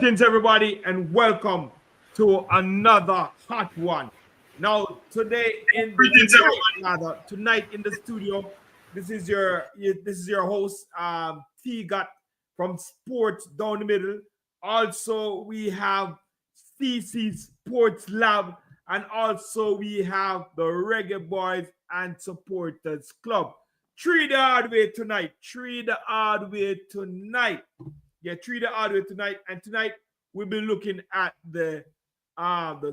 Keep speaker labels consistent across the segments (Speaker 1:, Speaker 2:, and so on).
Speaker 1: Greetings, everybody, and welcome to another hot one. Now, tonight in the studio, this is your host, T. Got from Sports Down the Middle. Also, we have CC Sports Lab, and also we have the Reggae Boyz and Supporters Club. Three the hard way tonight. Yeah, three the hard way tonight. And tonight we'll be looking at the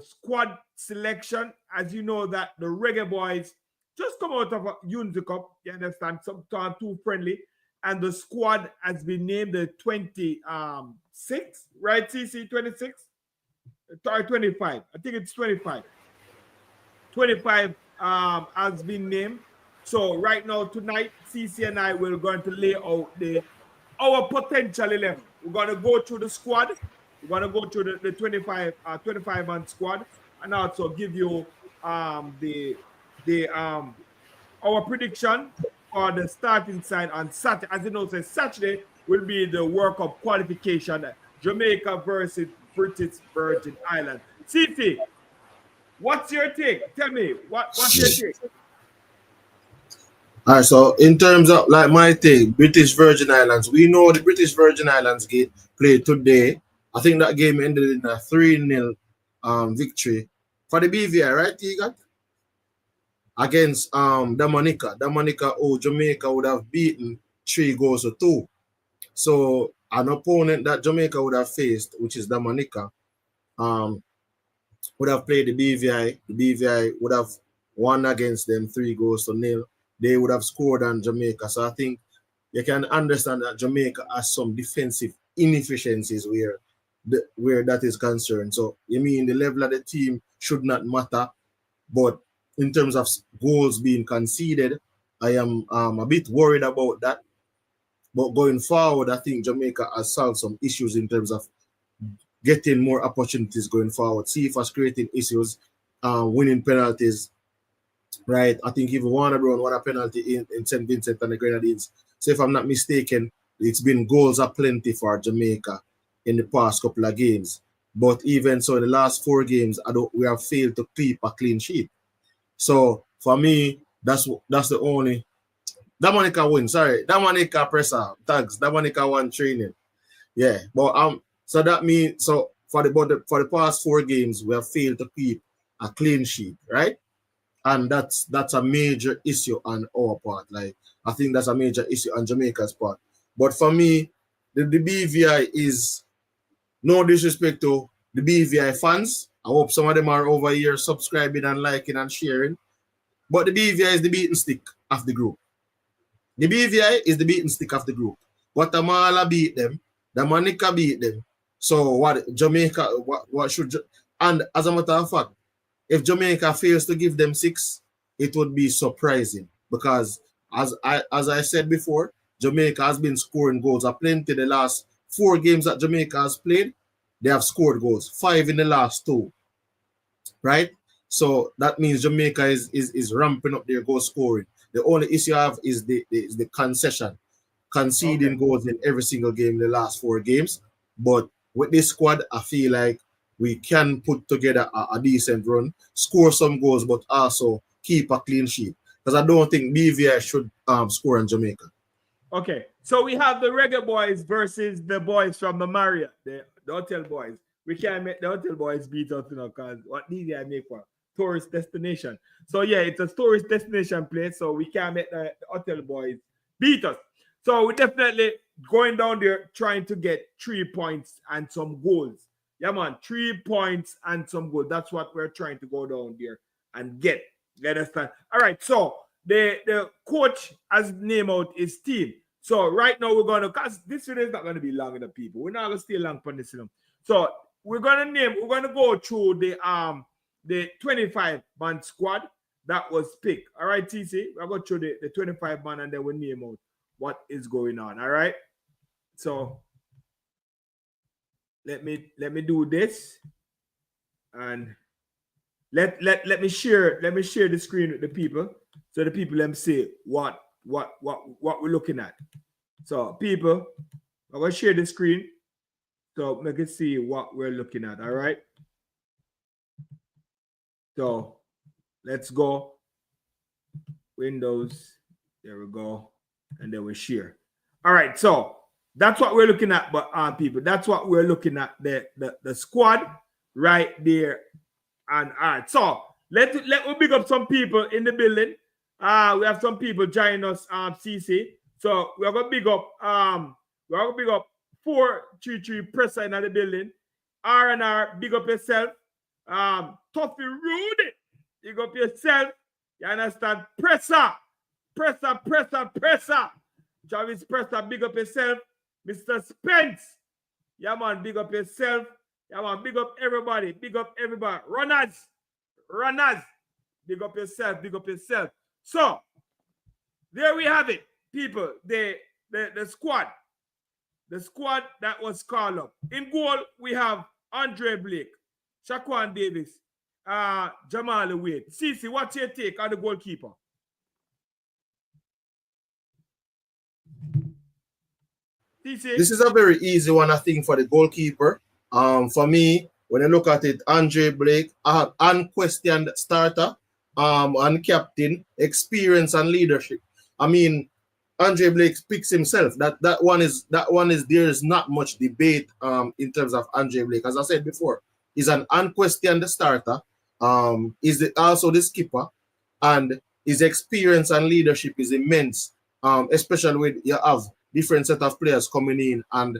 Speaker 1: squad selection. As you know that the Reggae Boyz just come out of a Unity Cup. You understand? Sometimes too friendly. And the squad has been named the 26, right? CC 26? Or 25. I think it's 25. 25 has been named. So right now, tonight, CC and I will going to lay out our potential 11. We're going to go through the squad. We're going to go through the 25-man squad, and also give you our prediction for the starting side on Saturday. As you know, Saturday will be the World Cup qualification, Jamaica versus British Virgin Islands. CC, what's your take? Tell me, what's your take?
Speaker 2: All right, so in terms of like my take, British Virgin Islands, we know the British Virgin Islands game played today. I think that game ended in a 3-0 victory for the BVI, right, Tegan? Against Dominica. Dominica, Jamaica would have beaten 3-2. So an opponent that Jamaica would have faced, which is Dominica, would have played the BVI. The BVI would have won against them 3-0. They would have scored on Jamaica. So I think you can understand that Jamaica has some defensive inefficiencies where that is concerned. So you mean the level of the team should not matter, but in terms of goals being conceded, I am a bit worried about that. But going forward, I think Jamaica has solved some issues in terms of getting more opportunities going forward. CFA's creating issues, winning penalties. Right, I think even Warner Brown won a penalty in St. Vincent and the Grenadines. So if I'm not mistaken, it's been goals aplenty for Jamaica in the past couple of games. But even so, in the last 4 games, we have failed to keep a clean sheet. So for me, that's the only. Dominica win. Sorry, Dominica presser tags. Dominica won training. Yeah, but so that means for the past 4 games, we have failed to keep a clean sheet, right? And that's a major issue on our part. Like, I think that's a major issue on Jamaica's part. But for me, the BVI is no disrespect to the BVI fans. I hope some of them are over here subscribing and liking and sharing. But the BVI is the beaten stick of the group. The BVI is the beaten stick of the group. Guatemala beat them. Dominica beat them. So what Jamaica, what should, and as a matter of fact, if Jamaica fails to give them 6, it would be surprising because, as I said before, Jamaica has been scoring goals aplenty the last 4 games that Jamaica has played. They have scored goals, 5 in the last 2, right? So that means Jamaica is ramping up their goal scoring. The only issue I have is the conceding goals in every single game in the last 4 games. But with this squad, I feel like we can put together a decent run, score some goals, but also keep a clean sheet. Because I don't think BVI should score on Jamaica.
Speaker 1: Okay, so we have the Reggae Boyz versus the boys from the Marriott, the Hotel Boys. We can't make the Hotel Boys beat us, because what these guys make for tourist destination. So yeah, it's a tourist destination place, so we can't make the Hotel Boys beat us. So we're definitely going down there trying to get 3 points and some goals. Yeah, man, 3 points and some goals. That's what we're trying to go down there and get. You understand? All right, so the coach has named out his team. So right now we're going to, because this video is not going to be long enough, people. We're not going to stay long for this. So we're going to go through the 25-man squad that was picked. All right, TC? We'll go through the 25-man and then we'll name out what is going on. All right? So let me do this and let me share the screen with the people so the people them see what we're looking at. So people, I'm gonna share the screen So make us see what we're looking at. All right. So let's go. Windows. There we go. And then we share. All right. So that's what we're looking at, but people, that's what we're looking at. The squad right there. And all right. So let me big up some people in the building. We have some people joining us, CC. So we're gonna big up 433 Presser in the building. R&R, big up yourself. Toughy Rude, big up yourself. You understand? Presser. Travis Presser, big up yourself. Mr. Spence. Yeah, man, big up yourself. Yeah, man, big up everybody. Runners. Big up yourself. So, there we have it, people. The squad. The squad that was called up. In goal, we have Andre Blake, Shaquan Davis, Jamal Wade. Cece, what's your take on the goalkeeper? Cece?
Speaker 2: This is a very easy one, I think, for the goalkeeper. For me, when I look at it, Andre Blake, unquestioned starter, and captain, experience and leadership. I mean, Andre Blake speaks himself. That one is there is not much debate in terms of Andre Blake. As I said before, he's an unquestioned starter. He's also the skipper, and his experience and leadership is immense. Especially when you have different set of players coming in, and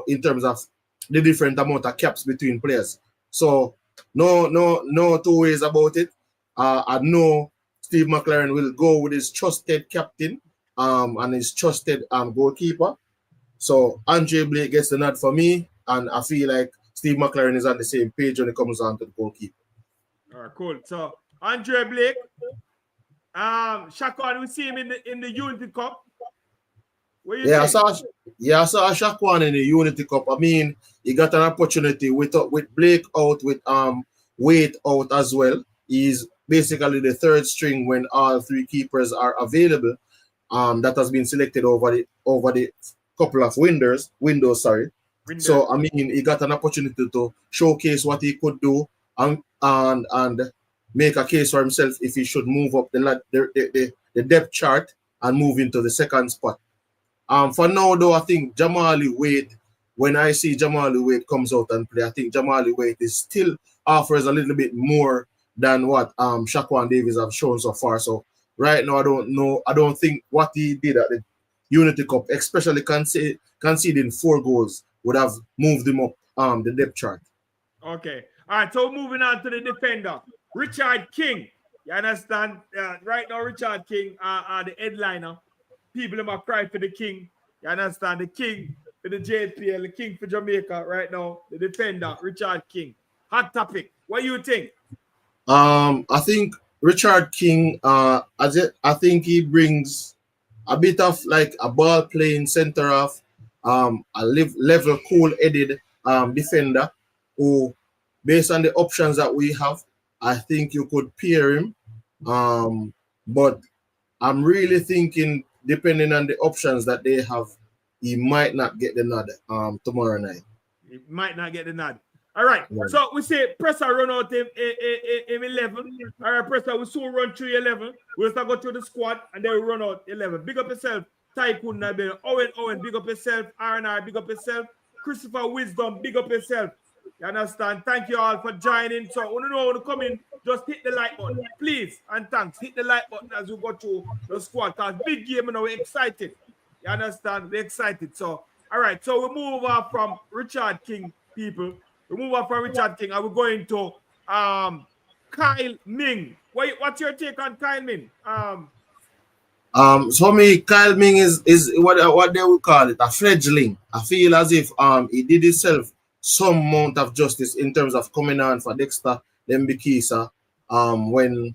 Speaker 2: in terms of the different amount of caps between players. So no two ways about it. I know Steve McLaren will go with his trusted captain and his trusted goalkeeper. So Andre Blake gets the nod for me, and I feel like Steve McLaren is on the same page when it comes on to the goalkeeper.
Speaker 1: All right, cool. So Andre Blake, Shaquan, we see him in the Unity Cup.
Speaker 2: I saw Shaquan in the Unity Cup. I mean, he got an opportunity with Blake out, with Wade out as well. He's basically the third string when all three keepers are available. That has been selected over the couple of windows. So I mean, he got an opportunity to showcase what he could do and make a case for himself if he should move up the depth chart and move into the second spot. For now, though, I think Jamali Wade, when I see Jamali Wade comes out and play, I think Jamali Wade is still offers a little bit more than what Shaquan Davis have shown so far. So right now, I don't think what he did at the Unity Cup, especially conceding 4 goals, would have moved him up the depth chart.
Speaker 1: Okay. All right, so moving on to the defender, Richard King. You understand? Right now, Richard King are the headliner. People might cry for the king. You understand? The king for the JPL, the king for Jamaica right now. The defender, Richard King. Hot topic. What do you think?
Speaker 2: I think Richard King, I think he brings a bit of like a ball playing center half, a level, cool-headed defender who, based on the options that we have, I think you could pair him. But I'm really thinking, depending on the options that they have, he might not get the nod tomorrow night.
Speaker 1: He might not get the nod. All right. So we say Presser run out in 11. All right, Presser, we soon run through 11. We'll start go through the squad and then we run out 11. Big up yourself, Tycoon Nabil. Owen, big up yourself. R&R, big up yourself. Christopher Wisdom, big up yourself. You understand? Thank you all for joining. So when you come in, just hit the like button, please, and thanks. Hit the like button as we go through the squad. Because big game, we're excited. You understand? We're excited. So, all right. So we move on from Richard King, people. We move on from Richard King, and we're going to Kyle Ming. What's your take on Kyle Ming?
Speaker 2: So me, Kyle Ming is what they would call it, a fledgling. I feel as if he did himself some amount of justice in terms of coming on for Dexter Lembikisa when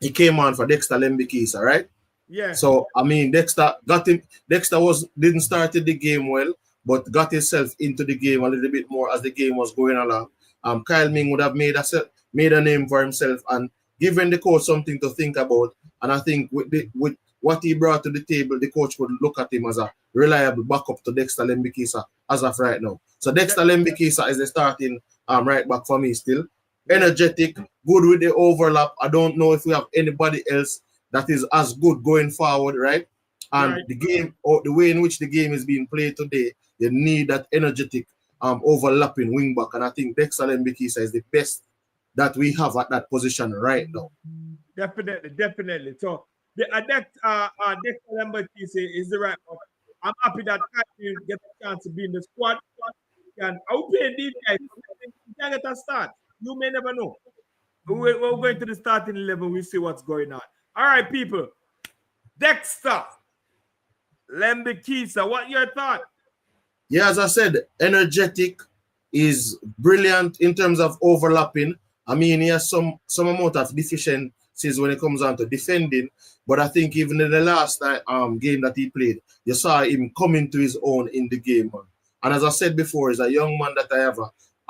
Speaker 2: he came on for Dexter Lembikisa, right?
Speaker 1: Yeah.
Speaker 2: So I mean, Dexter didn't start the game well, but got himself into the game a little bit more as the game was going along. Kyle Ming would have made a name for himself and given the coach something to think about. And I think with what he brought to the table, the coach would look at him as a reliable backup to Dexter Lembikisa as of right now. So Dexter Lembikisa is the starting right back for me still. Energetic, good with the overlap. I don't know if we have anybody else that is as good going forward, right? And the game, or the way in which the game is being played today, you need that energetic overlapping wing back. And I think Dexter Lembikisa is the best that we have at that position right now.
Speaker 1: Definitely. So Dexter Lembikisa is the right one. I'm happy that Kaheim get a chance to be in the squad. And I will play these guys. You can get a start. You may never know. We're going to the starting level. We see what's going on. All right, people. Dexter Lembikisa, what your thought?
Speaker 2: Yeah, as I said, energetic, is brilliant in terms of overlapping. I mean, he has some amount of deficiencies when it comes down to defending, but I think even in the last game that he played, you saw him coming to his own in the game, man. And as I said before, he's a young man that I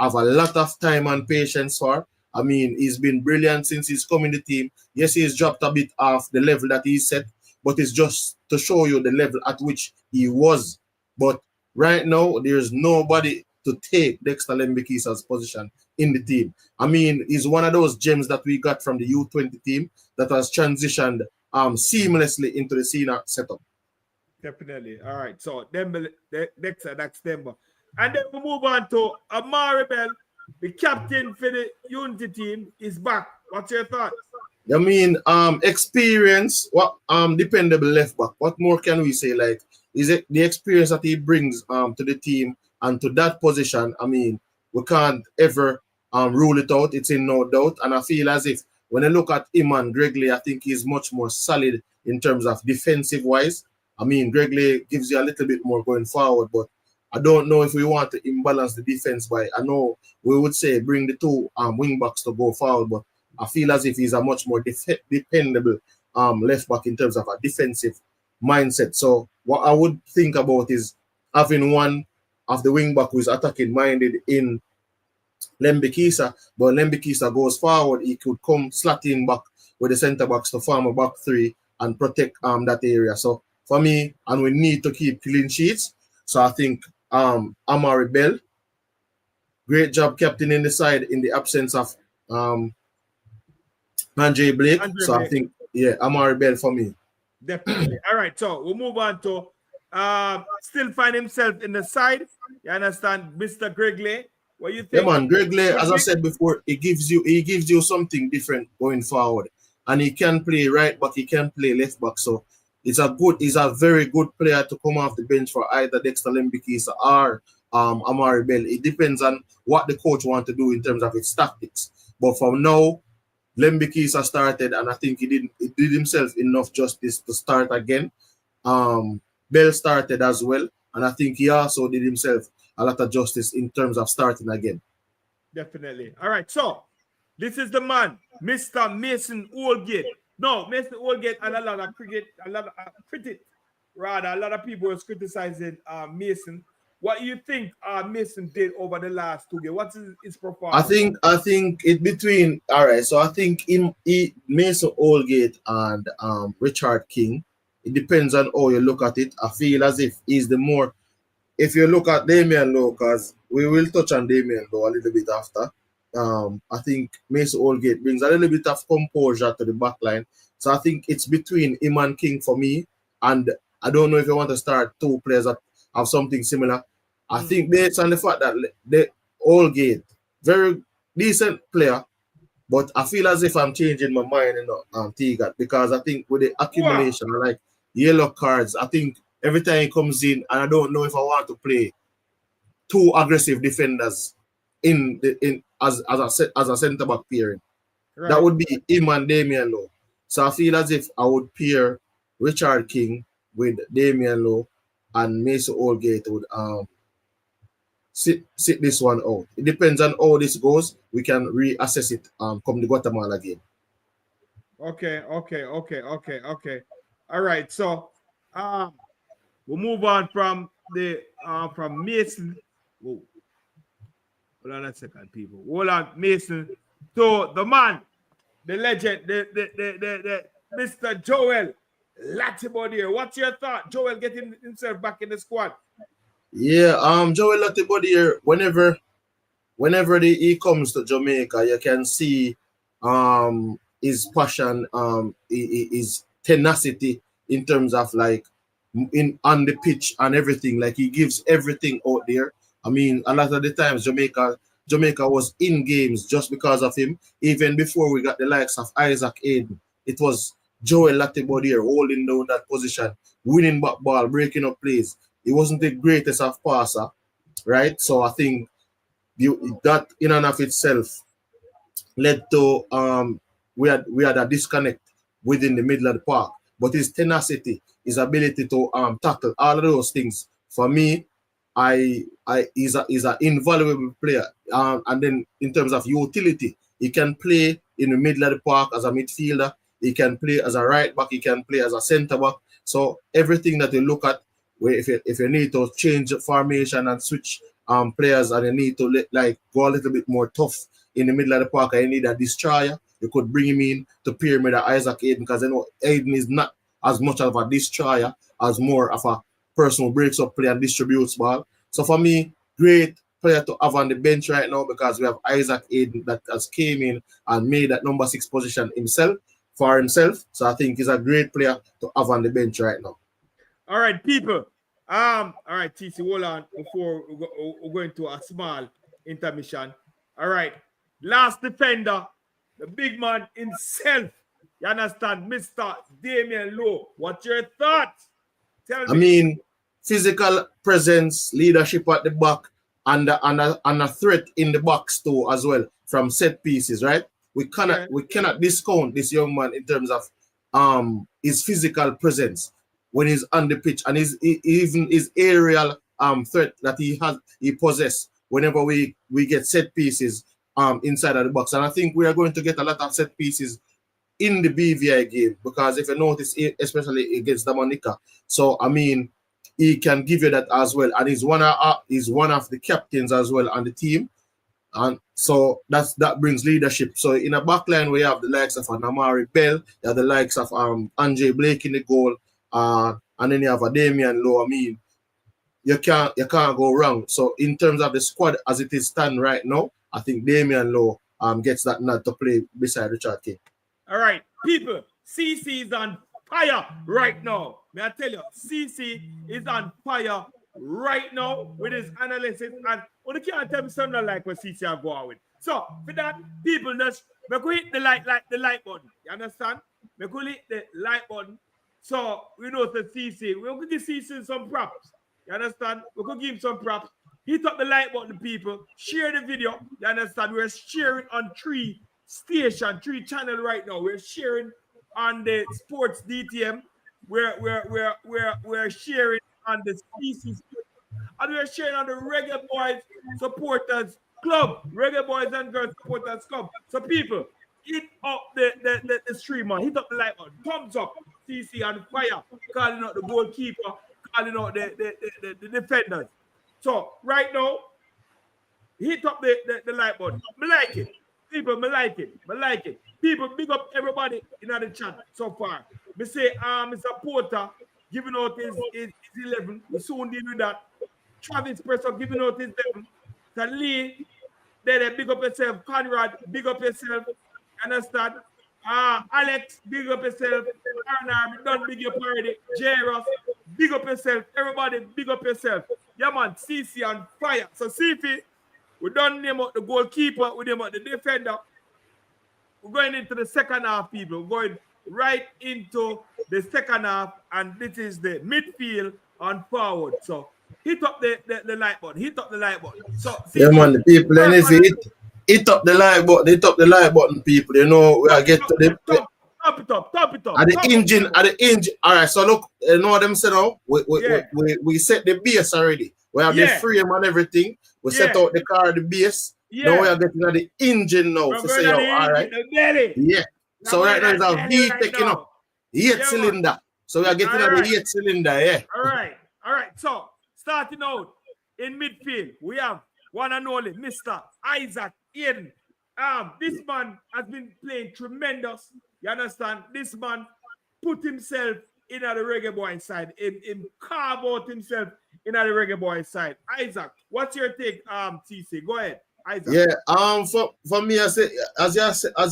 Speaker 2: have a lot of time and patience for. I mean, he's been brilliant since he's come in the team. Yes, he's dropped a bit off the level that he set, but it's just to show you the level at which he was. But right now, there's nobody to take Dexter Lembikisa's position in the team. I mean, he's one of those gems that we got from the U20 team that has transitioned seamlessly into the senior setup.
Speaker 1: Definitely. All right. So Dexter, that's Denver. And then we move on to Ravel, the captain for the Unity team, is back. What's your thoughts?
Speaker 2: I mean, experience, what dependable left back. What more can we say? Like, is it the experience that he brings to the team and to that position? I mean, we can't ever rule it out. It's in no doubt. And I feel as if when I look at him and Gregley, I think he's much more solid in terms of defensive wise. I mean, Gregley gives you a little bit more going forward, but I don't know if we want to imbalance the defense by, I know we would say bring the two wing backs to go forward, but I feel as if he's a much more dependable left back in terms of a defensive mindset. So what I would think about is having one of the wing back who is attacking minded in Lembikisa, but Lembikisa goes forward, he could come slotting back with the centre backs to form a back three and protect that area. So for me, and we need to keep clean sheets. So I think Amari Bell, great job captaining the side in the absence of Andre Blake. I think, yeah, Amari Bell for me.
Speaker 1: Definitely. All right, so we'll move on to still find himself in the side. You understand, Mr. Gregley? What you think?
Speaker 2: Yeah, man, Gregley, as I said before, he gives you something different going forward. And he can play right back, he can play left back. So he's a very good player to come off the bench for either Dexter Lembikisa or Amari Bell. It depends on what the coach wants to do in terms of his tactics. But for now, Lembikisa started, and I think he did himself enough justice to start again. Bell started as well, and I think he also did himself a lot of justice in terms of starting again.
Speaker 1: Definitely. All right, so this is the man, Mr. Mason Oldgate. No, Mason Oldgate and a lot of people was criticizing Mason. What do you think Mason did over the last 2 games? What's his performance?
Speaker 2: I think it between, all right, so I think Mason Oldgate and Richard King, it depends on how you look at it. I feel as if he's the more, if you look at Damian Lowe, because we will touch on Damian Lowe a little bit after. I think Mason Oldgate brings a little bit of composure to the back line. So I think it's between him and King for me. And I don't know if you want to start two players that have something similar. I think based on the fact that the Oldgate, very decent player, but I feel as if I'm changing my mind in T-Gat, because I think with the accumulation, like yellow cards, I think every time he comes in, and I don't know if I want to play two aggressive defenders as a centre back pairing. Right. That would be him and Damian Lowe. So I feel as if I would pair Richard King with Damian Lowe, and Mason Oldgate would sit this one out. It depends on how this goes. We can reassess it come the Guatemala game.
Speaker 1: Okay. All right. So we'll move on from Mason. Whoa. Hold on a second, people. Hold on, Mason. So the man, the legend, the Mr. Joel Latibodier. What's your thought? Joel getting himself back in the squad.
Speaker 2: Yeah, Joel Latibodier, whenever he comes to Jamaica, you can see his passion, his tenacity in terms of like in on the pitch and everything. Like he gives everything out there. I mean, a lot of the times Jamaica was in games just because of him. Even before we got the likes of Isaac Aiden, it was Joel Latibodier holding down that position, winning back ball, breaking up plays. He wasn't the greatest of passer, right? So I think that in and of itself led to we had a disconnect within the middle of the park. But his tenacity, his ability to tackle, all of those things, for me, he's an invaluable player. And then in terms of utility, he can play in the middle of the park as a midfielder. He can play as a right back. He can play as a centre back. So everything that you look at, where if you need to change formation and switch players and you need to go a little bit more tough in the middle of the park and you need a destroyer, you could bring him in to pair with Isaac Aiden, because I know Aiden is not as much of a destroyer as more of a person who breaks up play and distributes ball. So for me, great player to have on the bench right now, because we have Isaac Aiden that has came in and made that number 6 position for himself. So I think he's a great player to have on the bench right now.
Speaker 1: All right, people. All right, TC, hold on before we go into a small intermission. All right, last defender, the big man himself. You understand, Mr. Damian Lowe. What's your thoughts? Tell me.
Speaker 2: I mean, physical presence, leadership at the back, and a threat in the box too as well from set pieces, right? We cannot discount this young man in terms of his physical presence when he's on the pitch, and even his aerial threat that he possesses whenever we get set pieces inside of the box. And I think we are going to get a lot of set pieces in the BVI game, because if you notice, especially against Dominica, so I mean, he can give you that as well, and he's one of the captains as well on the team, and so that brings leadership. So in a backline, we have the likes of Namari Bell, you have the likes of Andre Blake in the goal, and then you have a Damian Lowe. I mean, you can't go wrong. So in terms of the squad as it is stand right now, I think Damian Lowe gets that nod to play beside Richard King.
Speaker 1: All right, people, CC is on fire right now. May I tell you, CC is on fire right now with his analysis, and you can't tell me something like what CC are going with. So for that, people, just we could hit the like button. You understand? We could hit the like button. So we know the CC. We could give CC some props. You understand? We could give him some props. Hit up the like button, people. Share the video. You understand? We're sharing on 3 channel right now. We're sharing on the Sports DTM. We're sharing on the CC, and we're sharing on the Reggae Boyz Supporters Club, Reggae Boyz and Girls Supporters Club. So people, hit up the stream, man. Hit up the like button. Thumbs up. CC on fire. Calling out the goalkeeper. Calling out the defenders. So right now, hit up the like button. Me like it. People, me like it. People, big up everybody in the chat so far. Me say, Mr. Porter giving out his 11. We soon deal with that. Travis Presser giving out his 11. So Lee, there, big up yourself. Conrad, big up yourself. Understand? Alex, big up yourself. Arnar, done big up already. Jairus, big up yourself. Everybody, big up yourself. Yeah, man, CC on fire. So, CC, we done name out the goalkeeper, we name out the defender. We're going into the second half, people. We're going right into the second half, and this is the midfield and forward. So, hit up the like button. Hit up the like button. So, CC,
Speaker 2: yeah, man, the people, and if you hit up the like button, people, you know, we are get to the
Speaker 1: top it up.
Speaker 2: At the engine. All right, so look, you know what I'm saying now? We set the base already. We have the frame and everything. We set out the car, the base. Yeah. Now we are getting at the engine now. For say, all right. Yeah. So right now it's a V taking up. 8 cylinder. So we are getting at the 8 cylinder, yeah.
Speaker 1: All right. So starting out in midfield, we have one and only Mr. Isaac Aiden. This man has been playing tremendous. You understand? This man put himself in the Reggae Boy side. Him carve out himself in the Reggae Boy side. Isaac, what's your take, TC? Go ahead, Isaac.
Speaker 2: Yeah, for me, I say, as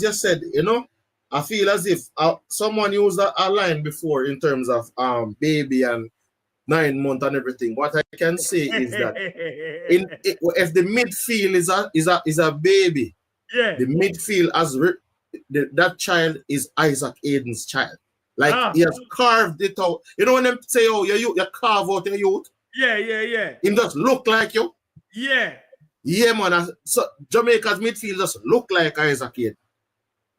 Speaker 2: you said, you know, I feel as if someone used a line before in terms of baby and 9 months and everything. What I can say is that if the midfield is a baby,
Speaker 1: yeah,
Speaker 2: the midfield that child is Isaac Aiden's child. Like he has carved it out. You know when them say, "Oh, you carve out your youth."
Speaker 1: Yeah.
Speaker 2: He just look like you. Yeah, man. So Jamaica's midfield just look like Isaac Aiden.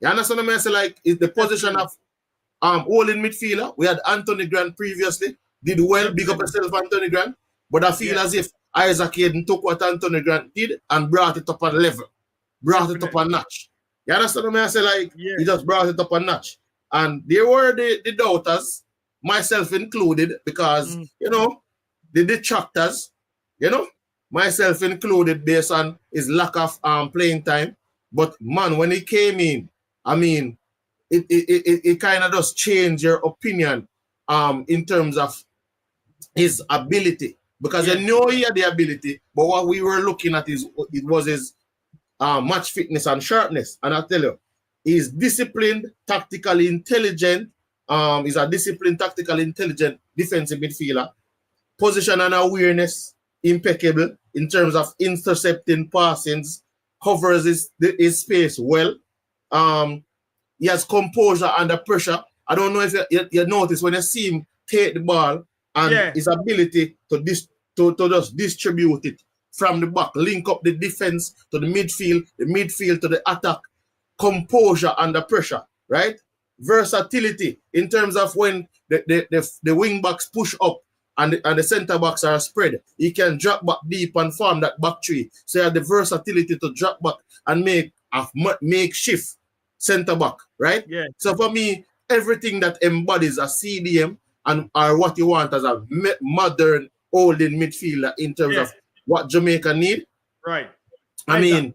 Speaker 2: You understand what I say? Like is the position of holding midfielder. We had Anthony Grant previously. Did well, big up yourself, Anthony Grant. But I feel as if Isaac Aiden took what Anthony Grant did and brought it up a level. Brought it up a notch. You understand what I say? Like, he just brought it up a notch. And there were the doubters, myself included, because, you know, the detractors, you know, myself included, based on his lack of playing time. But, man, when he came in, I mean, it kind of does change your opinion in terms of his ability. Because you know he had the ability, but what we were looking at was his match fitness and sharpness. And I tell you, he's disciplined, tactically intelligent. He's a disciplined, tactically intelligent defensive midfielder. Position and awareness, impeccable in terms of intercepting passings, covers his space well. He has composure under pressure. I don't know if you notice when you see him take the ball and his ability to just distribute it from the back, link up the defense to the midfield to the attack, composure under pressure, right? Versatility in terms of when the wing backs push up and the center backs are spread. He can drop back deep and form that back three. So he has the versatility to drop back and make a makeshift center back, right?
Speaker 1: Yeah.
Speaker 2: So for me, everything that embodies a CDM and are what you want as a modern holding midfielder in terms of what Jamaica need.
Speaker 1: Right.
Speaker 2: I mean,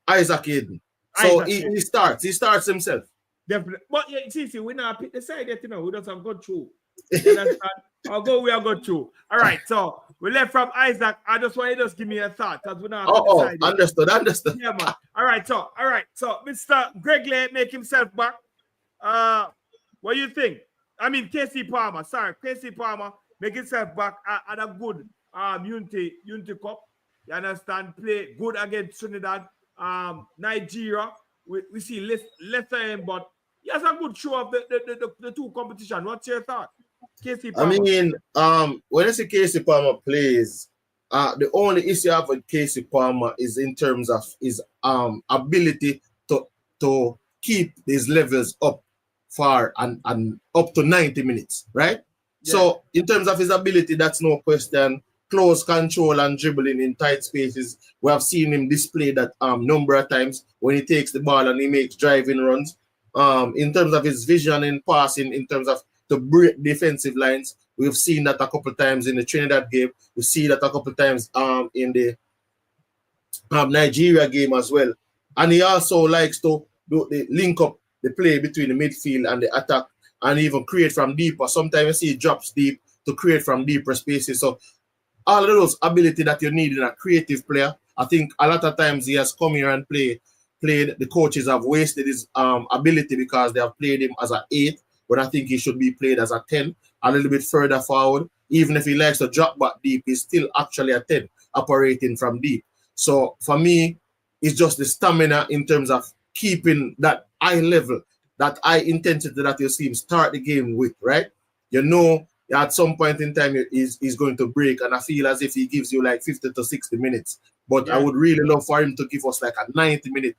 Speaker 2: Isaac Aiden. So he starts himself.
Speaker 1: Definitely. But yeah, see, we not pick the side yet, you know. We just have gone through. We are going through. All right, so we left from Isaac. I just want you to just give me a thought because we not pick the side yet. Understood. Yeah, man. All right, so Mr. Greg Lay make himself back. What do you think? I mean, KC Palmer make himself back at a good Unity Cup. You understand? Play good against Trinidad, Nigeria. We see lesser him, but he has a good show of the two competition. What's your thought? KC Palmer.
Speaker 2: I mean, when I say KC Palmer plays, the only issue I have with KC Palmer is in terms of his ability to keep these levels up far and up to 90 minutes, right? Yeah. So in terms of his ability, that's no question. Close control and dribbling in tight spaces. We have seen him display that number of times when he takes the ball and he makes driving runs. In terms of his vision in passing, in terms of to break defensive lines, we've seen that a couple of times in the Trinidad game. We see that a couple of times in the Nigeria game as well. And he also likes to link up the play between the midfield and the attack and even create from deeper. Sometimes you see he drops deep to create from deeper spaces. So all of those ability that you need in a creative player, I think a lot of times he has come here and played. The coaches have wasted his ability because they have played him as an 8, but I think he should be played as a 10, a little bit further forward. Even if he likes to drop back deep, he's still actually a 10, operating from deep. So for me, it's just the stamina in terms of keeping that high level, that high intensity that you see him start the game with, right? You know, at some point in time, he's going to break, and I feel as if he gives you like 50 to 60 minutes. But I would really love for him to give us like a 90-minute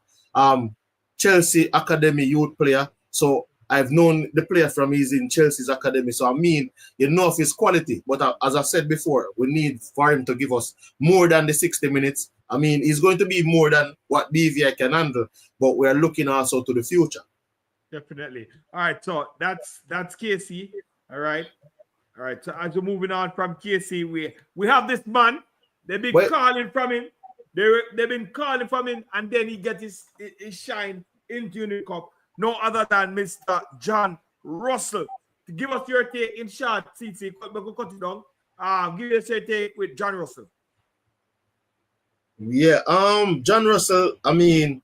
Speaker 2: Chelsea Academy youth player. So I've known the player from he's in Chelsea's academy. So I mean, you know of his quality. But as I said before, we need for him to give us more than the 60 minutes. I mean, he's going to be more than what BVI can handle. But we're looking also to the future.
Speaker 1: Definitely. All right, so that's KC. All right. So as we're moving on from KC, we have this man. They've been calling from him. They've been calling from him, and then he gets his shine into Unity Cup. No other than Mr. John Russell. give us your take in short, CC. We'll cut it down. Give us your take with John Russell.
Speaker 2: Yeah, John Russell, I mean,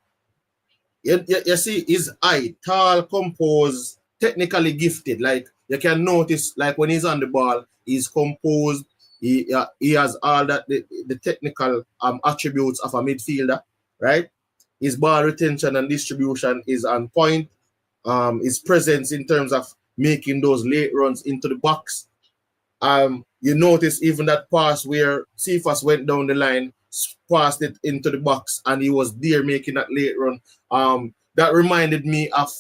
Speaker 2: you see his eye, tall, composed, technically gifted. Like you can notice, like when he's on the ball, he's composed. He has all that the technical attributes of a midfielder, right? His ball retention and distribution is on point. His presence in terms of making those late runs into the box. You notice even that pass where Cephas went down the line, passed it into the box, and he was there making that late run. That reminded me of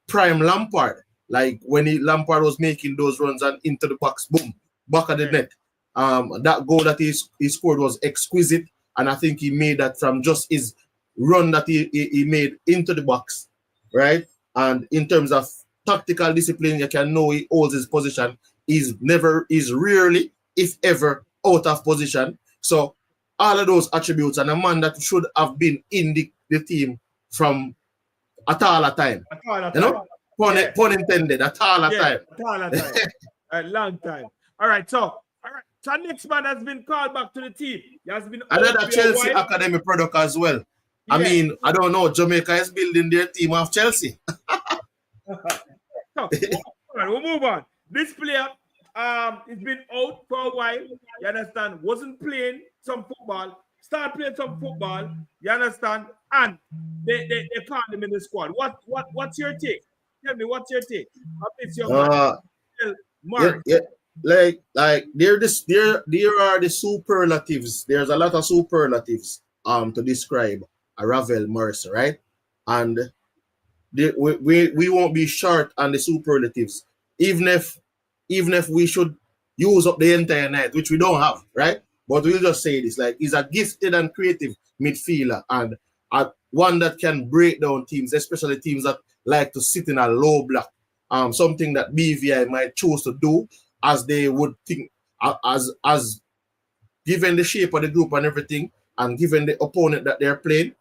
Speaker 2: prime Lampard, like when Lampard was making those runs and into the box, boom, back of the net. That goal that he scored was exquisite, and I think he made that from just his run that he made into the box, right? And in terms of tactical discipline, you can know he holds his position. He's rarely, if ever, out of position. So all of those attributes, and a man that should have been in the team from at all a time. You know? Pun intended, at all a time.
Speaker 1: At all a time. A long time. All right, so next man has been called back to the team. He has been
Speaker 2: another Chelsea Academy product as well. Yeah. I mean, I don't know, Jamaica is building their team of Chelsea.
Speaker 1: So, all right, we'll move on. This player, he's been out for a while. You understand? Wasn't playing some football. Started playing some football. You understand? And they called him in the squad. What's your take? Tell me, what's your take?
Speaker 2: Like there are the superlatives. There's a lot of superlatives to describe a Ravel Morrison, right? And we won't be short on the superlatives, even if we should use up the entire night, which we don't have, right? But we'll just say this: like, he's a gifted and creative midfielder, and one that can break down teams, especially teams that like to sit in a low block. Something that BVI might choose to do, as they would think, as given the shape of the group and everything, and given the opponent that they're playing,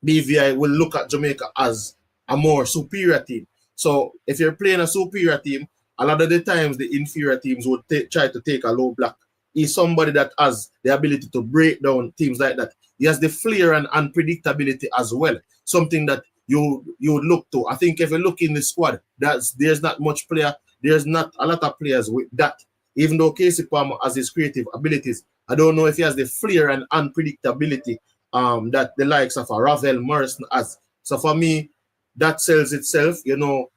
Speaker 2: BVI will look at Jamaica as a more superior team. So if you're playing a superior team, a lot of the times the inferior teams would try to take a low block. He's somebody that has the ability to break down teams like that. He has the flair and unpredictability as well, something that you would look to. I think if you look in the squad, there's not much player. There's not a lot of players with that. Even though Casey Palmer has his creative abilities, I don't know if he has the flair and unpredictability that the likes of a Ravel Morrison has. So for me, that sells itself. You know,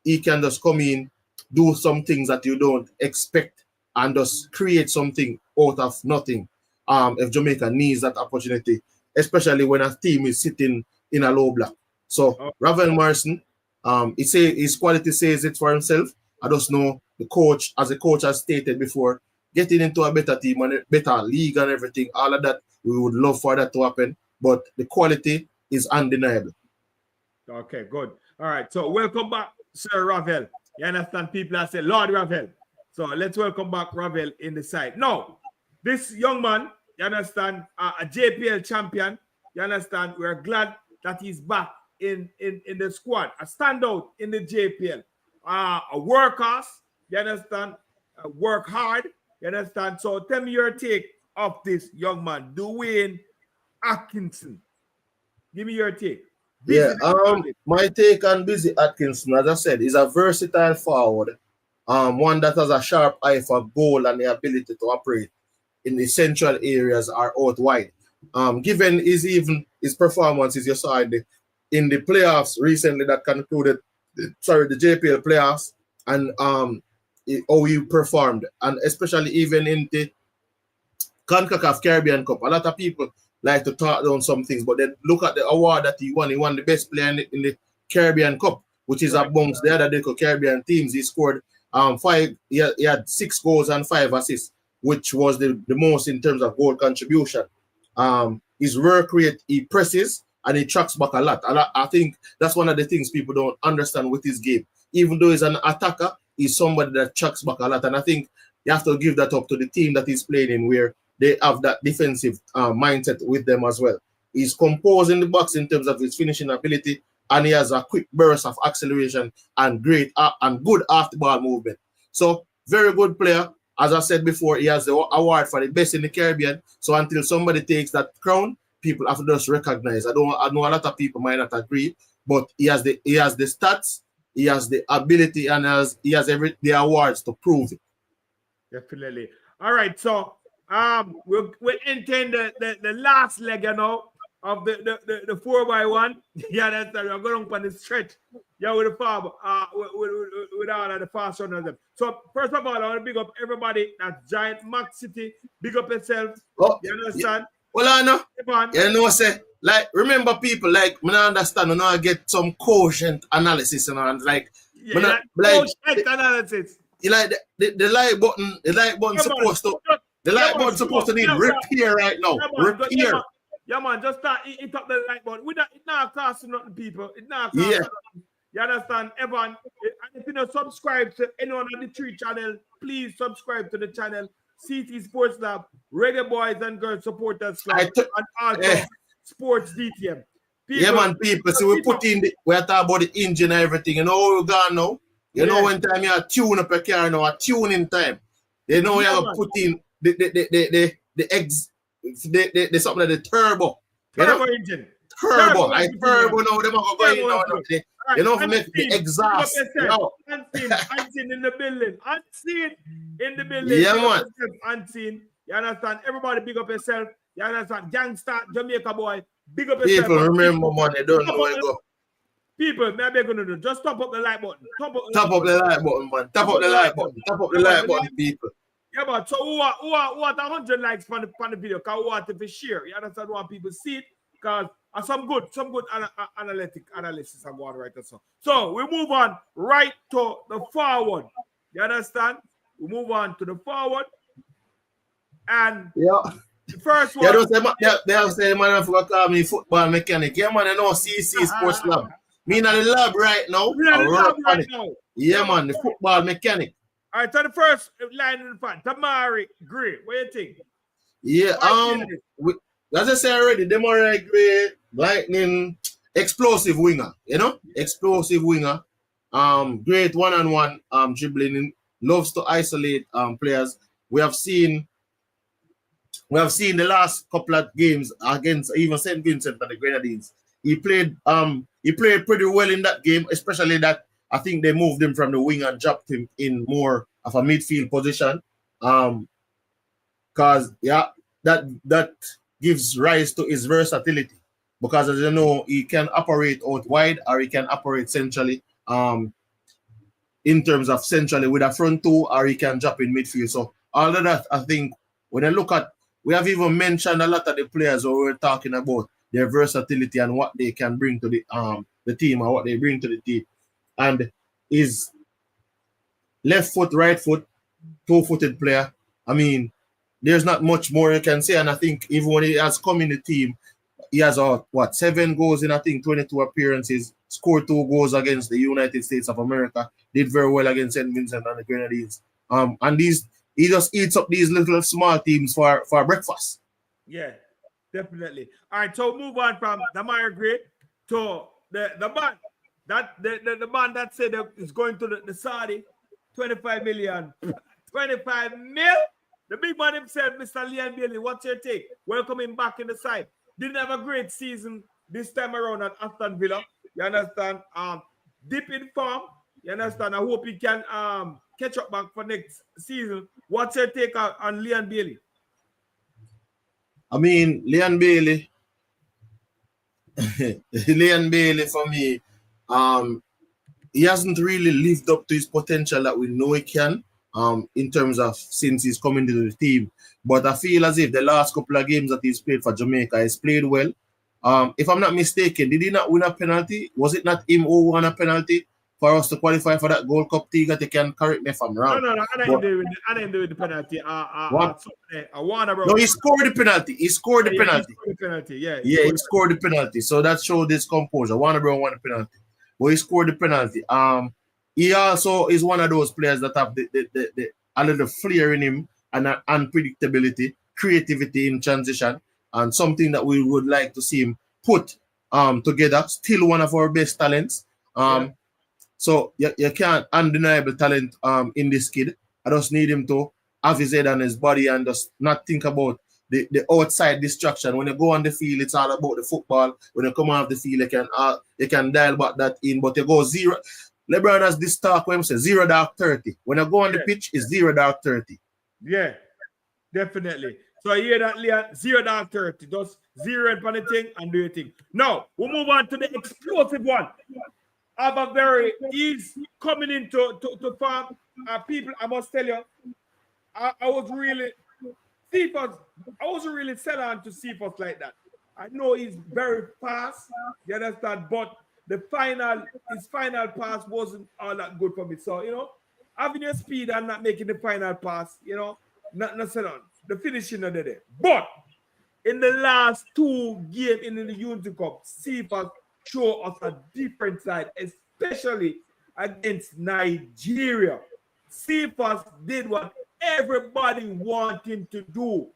Speaker 2: he can just come in, do some things that you don't expect, and just create something out of nothing. If Jamaica needs that opportunity, especially when a team is sitting in a low block. So Ravel Morrison, his quality says it for himself. I just know the coach, as the coach has stated before, getting into a better team and a better league and everything, all of that, we would love for that to happen. But the quality is undeniable.
Speaker 1: Okay, good. All right. So welcome back, Sir Ravel. You understand? People are saying, Lord Ravel. So let's welcome back Ravel in the side. Now, this young man, you understand, a JPL champion, you understand, we're glad that he's back in the squad, a standout in the JPL, a workhorse, you understand, work hard, you understand. So tell me your take of this young man, Dwayne Atkinson. Give me your take.
Speaker 2: My take on Busy Atkinson, as I said, is a versatile forward, one that has a sharp eye for goal and the ability to operate in the central areas or out wide. Given his performances you saw in the playoffs recently that concluded, the JPL playoffs, and how he performed, and especially even in the CONCACAF Caribbean Cup. A lot of people like to talk down some things, but then look at the award that he won. He won the best player in the Caribbean Cup, which is amongst the other Caribbean teams. He scored 5. He had 6 goals and 5 assists, which was the most in terms of goal contribution. His work rate, he presses and he tracks back a lot. I think that's one of the things people don't understand with his game. Even though he's an attacker, he's somebody that tracks back a lot. And I think you have to give that up to the team that he's playing in, where they have that defensive mindset with them as well. He's composed in the box in terms of his finishing ability, and he has a quick burst of acceleration and great and good off-the-ball movement. So, very good player. As I said before, he has the award for the best in the Caribbean. So until somebody takes that crown, people have to just recognize. I know a lot of people might not agree, but he has the stats, he has the ability, and he has the awards to prove it.
Speaker 1: Definitely. All right, so we're entering the last leg, you know, of the 4x1. Yeah, that's we're going on the stretch. Yeah, with the farm, with all of the fast runners. So first of all, I want to big up everybody that's Giant Max City. Big up yourself.
Speaker 2: Oh,
Speaker 1: you understand?
Speaker 2: Well, I know. You know, say, like, remember people, like, I understand, I get some quotient analysis and like,
Speaker 1: yeah, quotient analysis.
Speaker 2: You like the like button supposed to, the like button supposed to need repair right now. Repair.
Speaker 1: Yeah, man, just start eat up the like button. It not costing nothing, people. It not costing nothing. You understand, Evan? And if you don't subscribe to any one of the 3 channels, please subscribe to the channel. CT Sports Lab, Reggae Boys and Girls Supporters Club, and also Sports DTM. People,
Speaker 2: yeah, man, people. So we put in we're talking about the engine and everything. You know how we're gone now? You know when time you tune up a car now, a tuning time. You know you have to put in the something like the turbo.
Speaker 1: Turbo engine.
Speaker 2: Turbo now, them are going now. You know, make the exhaust.
Speaker 1: Unseen in the building. Unseen in the building.
Speaker 2: Yeah, man.
Speaker 1: Unseen. You understand? Everybody big up yourself. You understand? Gangsta, Jamaica boy. Big up yourself.
Speaker 2: People remember money, don't know where to go.
Speaker 1: People, maybe I'm gonna do. Just top up the like button.
Speaker 2: Top up the like button, man. Top up the like button. Top up the like button, people.
Speaker 1: Yeah, but so who want 100 likes on the video? Cause we want to share. You understand? We want people see it. Cause some good analysis are going right now. So we move on right to the forward. You understand? We move on to the forward. And the first one.
Speaker 2: They have said, man, I forgot to call me football mechanic. Yeah, man, I know CC Sports Lab. Me in the lab right now. Yeah, man, the football mechanic.
Speaker 1: All right, so the first line in the front, Damari Gray. What do you think?
Speaker 2: Yeah, as I said already, Damari Gray, lightning, explosive winger, you know? Explosive winger. Great one-on-one dribbling, loves to isolate players. We have seen the last couple of games against even St. Vincent and the Grenadines. He played pretty well in that game, especially that I think they moved him from the wing and dropped him in more of a midfield position. Because that gives rise to his versatility. Because as you know, he can operate out wide or he can operate centrally. In terms of centrally with a front two, or he can drop in midfield. So all of that, I think, when I look at, we have even mentioned a lot of the players who we're talking about their versatility and what they can bring to the team or what they bring to the team. And his left foot, right foot, two-footed player. I mean, there's not much more you can say. And I think even when he has come in the team, he has 7 goals in I think 22 appearances, scored 2 goals against the United States of America, did very well against St. Vincent and the Grenadines. And he just eats up these little small teams for breakfast.
Speaker 1: Yeah, definitely. All right, so move on from Damari Gray to the man the man that said that is going to the Saudi 25 million. 25 mil? The big man himself, Mr. Leon Bailey, what's your take? Welcoming back in the side. Didn't have a great season this time around at Aston Villa. You understand? Deep in form. You understand? I hope he can catch up back for next season. What's your take on Leon Bailey?
Speaker 2: I mean, Leon Bailey for me, he hasn't really lived up to his potential that we know he can. In terms of since he's coming to the team. But I feel as if the last couple of games that he's played for Jamaica, he's played well. If I'm not mistaken, did he not win a penalty? Was it not him who won a penalty for us to qualify for that Gold Cup thing? That they can correct me if I'm wrong.
Speaker 1: No, I didn't do the penalty.
Speaker 2: No, he scored the penalty. He scored the penalty. He scored the penalty. So that showed his composure. Warner won the penalty. But he scored the penalty. He also is one of those players that have a little flair in him and unpredictability, creativity in transition, and something that we would like to see him put together. Still one of our best talents. So you can't undeniable talent in this kid. I just need him to have his head on his body and just not think about the outside distraction. When you go on the field, it's all about the football. When you come off the field, you can dial back that in, but you go zero. LeBron has this talk when he says 0 dark 30. When you go on the pitch, it's 0 dark 30.
Speaker 1: Yeah, definitely. So you hear that, Leon? 0 dark 30. Just zero upon the thing and do your thing. Now, we'll move on to the explosive one. He's coming into to farm people. I must tell you, I wasn't really selling on to Cephas like that. I know he's very fast, you understand, but his final pass wasn't all that good for me. So, having your speed and not making the final pass, not selling on. The finishing of the day. But in the last 2 games in the Unity Cup, Cephas show us a different side, especially against Nigeria. Cephas did what everybody wanted him to do.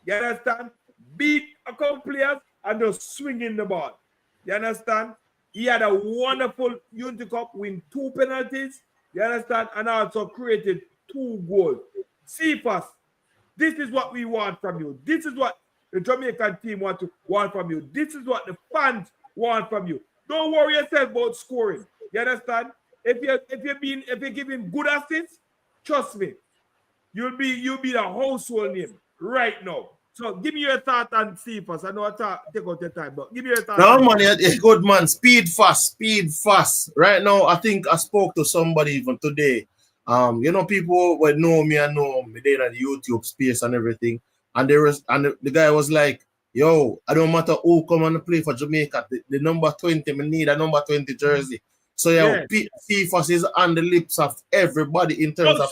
Speaker 1: You understand? Beat a couple players and just swinging the ball. You understand? He had a wonderful Unity Cup, win 2 penalties. You understand? And also created 2 goals. Cephas, this is what we want from you. This is what the Jamaican team want from you. This is what the fans want from you. Don't worry yourself about scoring. You understand? If you're giving good assists, trust me, you'll be the household name right now. So give me your thought on Cephas. I know I take out your time, but give me your thought.
Speaker 2: No, man, you're good, man. Speed fast. Right now, I think I spoke to somebody even today. People would know me and know me there on the YouTube space and everything. And the guy was like, yo, I don't matter who come and play for Jamaica. The number 20, me need a number 20 jersey. So Cephas is on the lips of everybody in terms of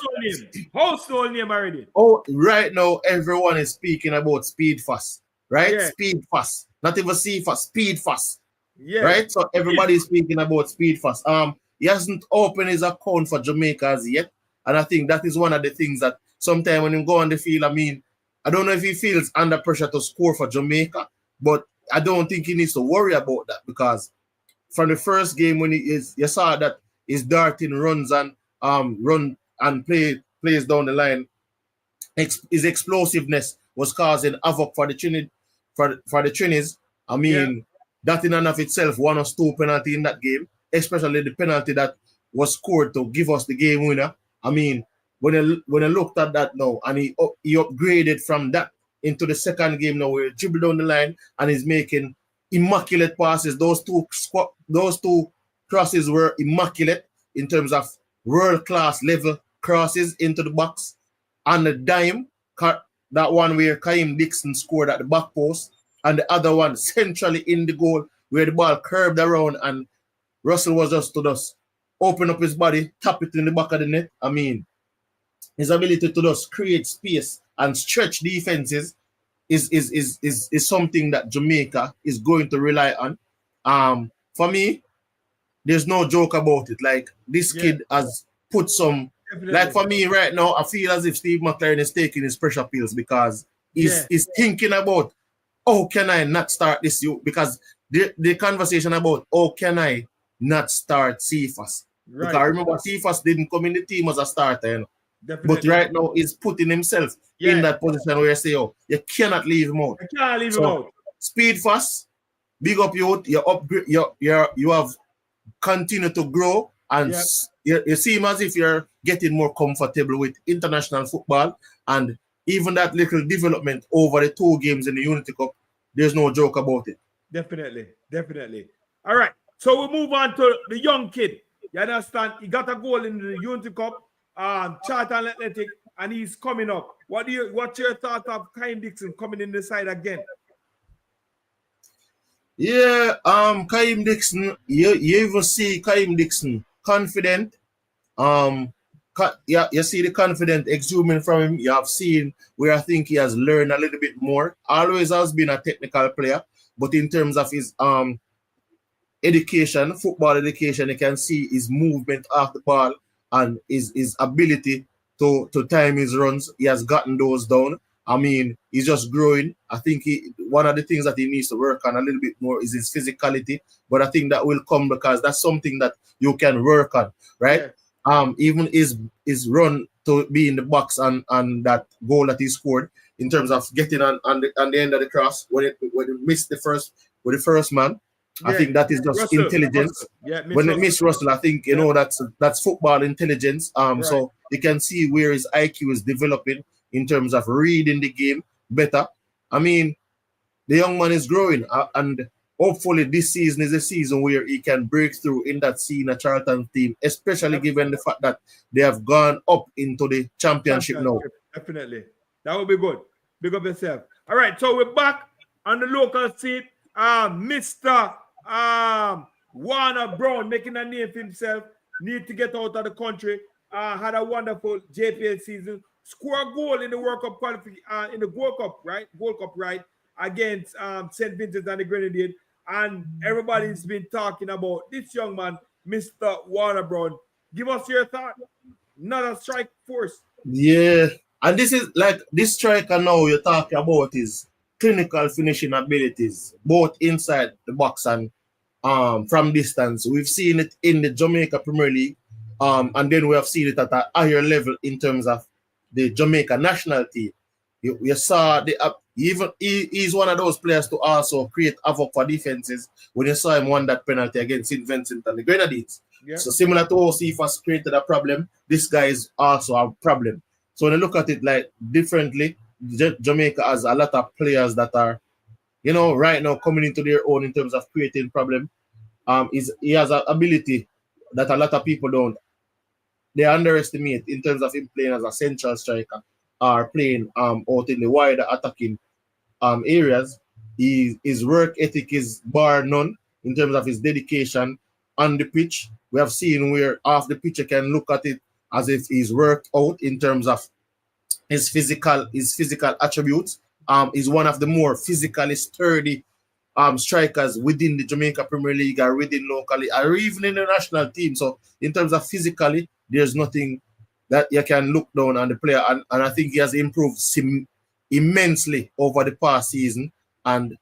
Speaker 1: household name already.
Speaker 2: Oh, right now everyone is speaking about speed fast, right?
Speaker 1: Yeah.
Speaker 2: Speed fast, not even Cephas, speed fast.
Speaker 1: Yeah.
Speaker 2: Right? So everybody is speaking about speed fast. He hasn't opened his account for Jamaica as yet. And I think that is one of the things that sometimes when you go on the field, I don't know if he feels under pressure to score for Jamaica, but I don't think he needs to worry about that because from the first game when you saw that his darting runs and plays down the line, his explosiveness was causing havoc for the Trinis. That in and of itself won us 2 penalty in that game, especially the penalty that was scored to give us the game winner. When I looked at that now, and he upgraded from that into the second game now, where he dribbled down the line and he's making immaculate passes. Those two crosses were immaculate in terms of world-class level crosses into the box. And the dime, that one where Kaheim Dixon scored at the back post, and the other one centrally in the goal where the ball curved around and Russell was just to open up his body, tap it in the back of the net. His ability to just create space and stretch defenses is something that Jamaica is going to rely on. For me, there's no joke about it. Like, this kid has put some... Definitely. Like, for me right now, I feel as if Steve McLaren is taking his pressure pills because he's thinking about, how can I not start this? Because the conversation about, how can I not start Cephas? Right. Because I remember Cephas didn't come in the team as a starter, But right now, he's putting himself in that position where you say, you cannot leave him out.
Speaker 1: You can't leave him out.
Speaker 2: Speed fast, big up youth, you have continued to grow, and you seem as if you're getting more comfortable with international football, and even that little development over the 2 games in the Unity Cup, there's no joke about it.
Speaker 1: Definitely. All right, so we'll move on to the young kid. You understand? He got a goal in the Unity Cup, Charlton Athletic, and he's coming up. What's your thought of Kaheim Dixon coming in the side again?
Speaker 2: Yeah, Kaheim Dixon, you even see Kaheim Dixon confident. You see the confident exuding from him. You have seen where I think he has learned a little bit more. Always has been a technical player, but in terms of his education, football education, you can see his movement off the ball and his ability to time his runs. He has gotten those down. I mean, he's just growing. I think one of the things that he needs to work on a little bit more is his physicality. But I think that will come because that's something that you can work on, right? Yeah. Even his run to be in the box and that goal that he scored in terms of getting on the end of the cross when he missed the first man. Yeah. I think that is just intelligence. Yeah, when they miss Russell, I think that's football intelligence. Right. So you can see where his IQ is developing in terms of reading the game better. I mean, the young man is growing, and hopefully this season is a season where he can break through in that senior Charlton team, especially given the fact that they have gone up into the championship now.
Speaker 1: Definitely. That would be good. Big up yourself. All right, so we're back on the local seat. Mr. Warner Brown making a name for himself. Need to get out of the country. Had a wonderful JPL season. Score a goal in the World Cup qualification, in the Gold Cup, right? Against St. Vincent and the Grenadines. And everybody's been talking about this young man, Mr. Warner Brown. Give us your thought. Not a strike force.
Speaker 2: Yeah. And this is like this striker now you're talking about is clinical finishing abilities, both inside the box and from distance. We've seen it in the Jamaica Premier League. And then we have seen it at a higher level in terms of the Jamaica national team. You saw he's one of those players to also create havoc for defenses when you saw him won that penalty against St. Vincent and the Grenadines. Yeah. So similar to how CFAS created a problem, this guy is also a problem. So when you look at it like differently, Jamaica has a lot of players that are, right now coming into their own in terms of creating problem. He has an ability that a lot of people don't. They underestimate in terms of him playing as a central striker or playing out in the wider attacking areas. His work ethic is bar none in terms of his dedication on the pitch. We have seen where off the pitch you can look at it as if he's worked out in terms of his physical attributes. He's one of the more physically sturdy strikers within the Jamaica Premier League or within locally or even in the national team. So in terms of physically, there's nothing that you can look down on the player. And I think he has improved immensely over the past season. And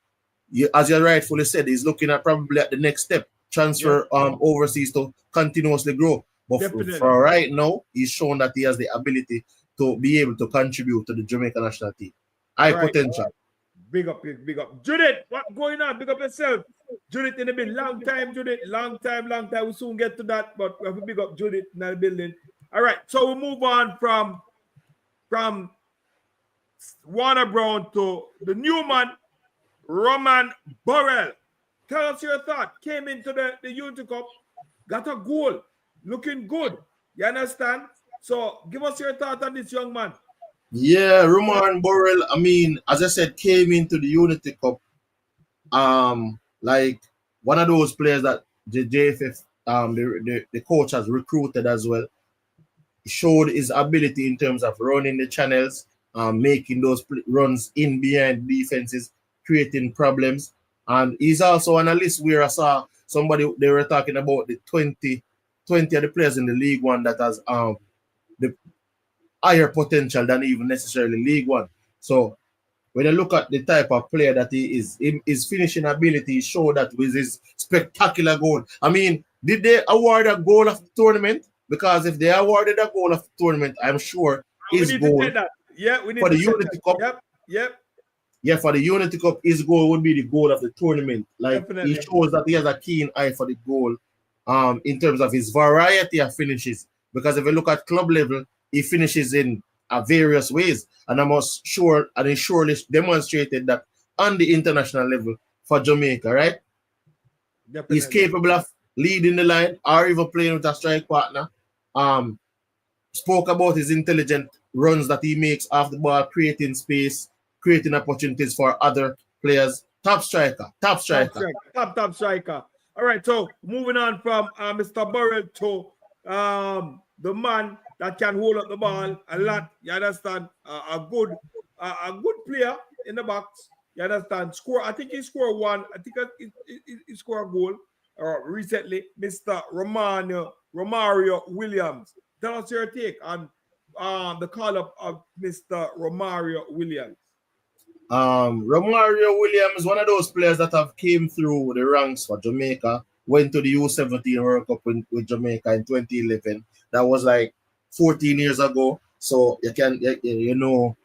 Speaker 2: as you rightfully said, he's looking at probably at the next step, transfer overseas to continuously grow. But for right now, he's shown that he has the ability to be able to contribute to the Jamaica national team. High potential.
Speaker 1: Big up. Judith, what's going on? Big up yourself. Judith in a bit. Long time, Judith. Long time. We'll soon get to that, but we have to big up Judith in the building. All right, so we move on from Warner Brown to the new man, Roman Burrell. Tell us your thought. Came into the Unity Cup, got a goal, looking good. You understand? So give us your thought on this young man.
Speaker 2: Yeah, Roman Burrell, I mean, as I said, came into the Unity Cup like one of those players that the JFF, the coach has recruited as well. He showed his ability in terms of running the channels, making those runs in behind defenses, creating problems. And he's also on a list where I saw somebody, they were talking about the 20 of the players in the League One that has the higher potential than even necessarily League One. So when you look at the type of player that he is, his finishing ability showed that with his spectacular goal. I mean, did they award a goal of the tournament? Because if they awarded a goal of the tournament, I'm sure his goal for the Unity Cup.
Speaker 1: Yep.
Speaker 2: Yeah, for the Unity Cup, his goal would be the goal of the tournament. Like Definitely. He shows that he has a keen eye for the goal in terms of his variety of finishes. Because if you look at club level, he finishes in various ways. And he surely demonstrated that on the international level for Jamaica, right? Definitely. He's capable of leading the line or even playing with a strike partner. Spoke about his intelligent runs that he makes off the ball, creating space, creating opportunities for other players. Top striker.
Speaker 1: Top striker. All right, so moving on from Mr. Burrell to the man that can hold up the ball a lot. You understand? A good player in the box. You understand? I think he scored one. I think he scored a goal recently. Mr. Romario Williams. Tell us your take on the call up of Mr. Romario Williams?
Speaker 2: Romario Williams, one of those players that have came through the ranks for Jamaica, went to the U17 World Cup with Jamaica in 2011. That was like 14 years ago. So you know,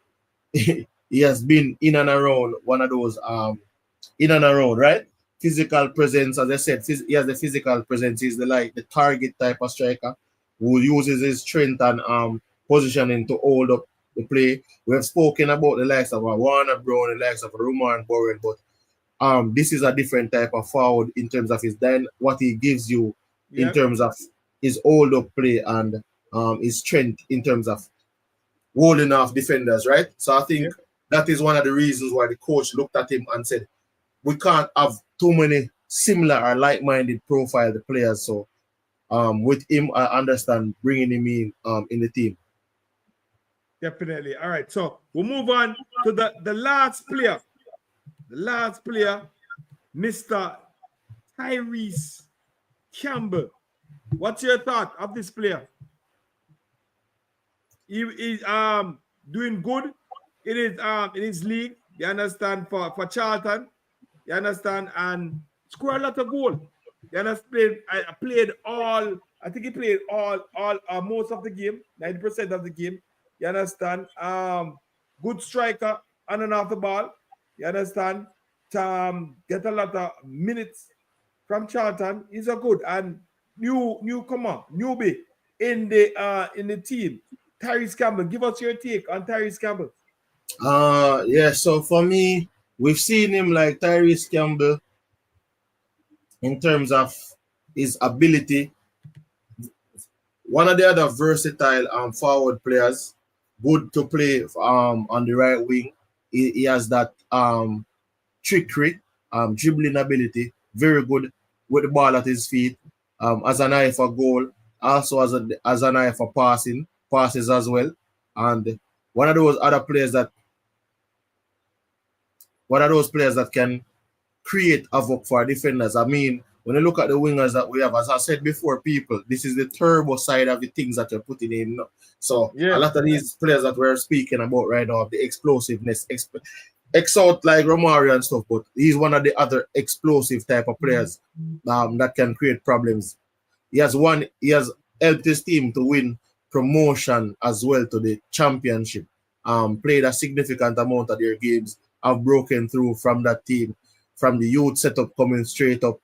Speaker 2: he has been in and around one of those in and around, right? Physical presence, as I said, he has the physical presence. He's the target type of striker who uses his strength and positioning to hold up the play. We have spoken about the likes of Warner Brown, the likes of Roman Bowen, but this is a different type of forward in terms of what he gives you in terms of his hold up play and his strength in terms of holding off defenders, right? So I think that is one of the reasons why the coach looked at him and said, we can't have too many similar or like-minded profile the players. So with him, I understand bringing him in the team.
Speaker 1: Definitely. All right. So we'll move on to the last player. The last player, Mr. Tyrese Campbell. What's your thought of this player? He is doing good. It is in his league. You understand, for Charlton. You understand, and score a lot of goals. You understand, I think he played all most of the game, 90% of the game. You understand? Good striker on and off the ball. You understand? Get a lot of minutes from Charlton. He's a good and newbie in the team. Tyrese Campbell. Give us your take on Tyrese Campbell.
Speaker 2: So for me, we've seen him like Tyrese Campbell in terms of his ability. One of the other versatile forward players, good to play on the right wing. He has that trickery, dribbling ability, very good with the ball at his feet, as an eye for goal, also as an eye for passes as well. And one of those players that can create havoc for defenders. I mean, when you look at the wingers that we have, as I said before, people, this is the turbo side of the things that you're putting in. So a lot of these players that we're speaking about right now, the explosiveness, out like Romario and stuff, but he's one of the other explosive type of players that can create problems. He has helped his team to win promotion as well to the championship. Played a significant amount of their games, have broken through from that team, from the youth setup coming straight up.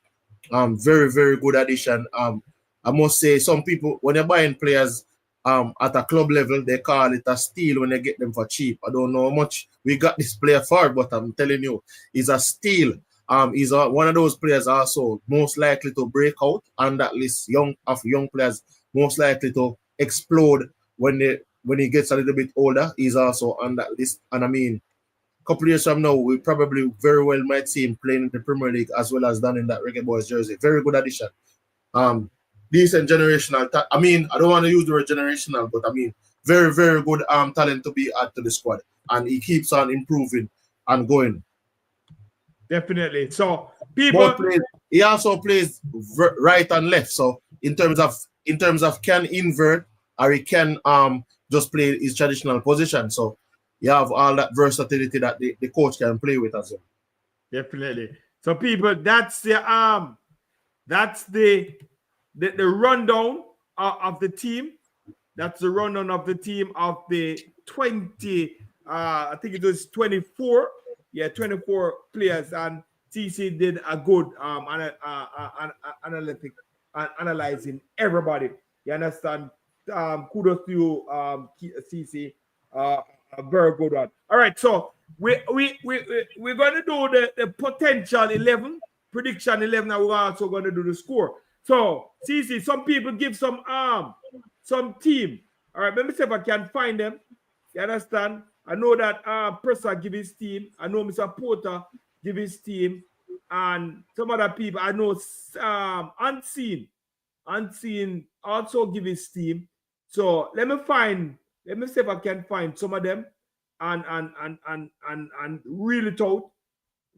Speaker 2: Very, very good addition. I must say, some people, when you're buying players at a club level, they call it a steal when they get them for cheap. I don't know how much we got this player for, but I'm telling you, he's a steal. He's one of those players also most likely to break out on that list young players, most likely to explode when he gets a little bit older. He's also on that list. And I mean, a couple of years from now, we probably very well might see him playing in the Premier League as well as done in that Reggae Boyz jersey. Very good addition. Decent generational. I mean, I don't want to use the word generational, but I mean, very, very good talent to be added to the squad. And he keeps on improving and going.
Speaker 1: Definitely. So
Speaker 2: he also plays right and left. So in terms of can invert or he can just play his traditional position. So you have all that versatility that the coach can play with as well.
Speaker 1: Definitely. So people, that's the rundown of the team. That's the rundown of the team of the 20. I think it was 24. Yeah, 24 players, and TC did a good analyzing everybody. You understand? Kudos to you, CC. A very good one. All right, so we're going to do the potential 11 prediction 11, and we're also going to do the score. So CC, some people give some team. All right, let me see if I can find them. You understand? I know that Presser give his team. I know Mr. Porter give his team. And some other people, I know Unseen also give his team. So let me see if I can find some of them and reel it out.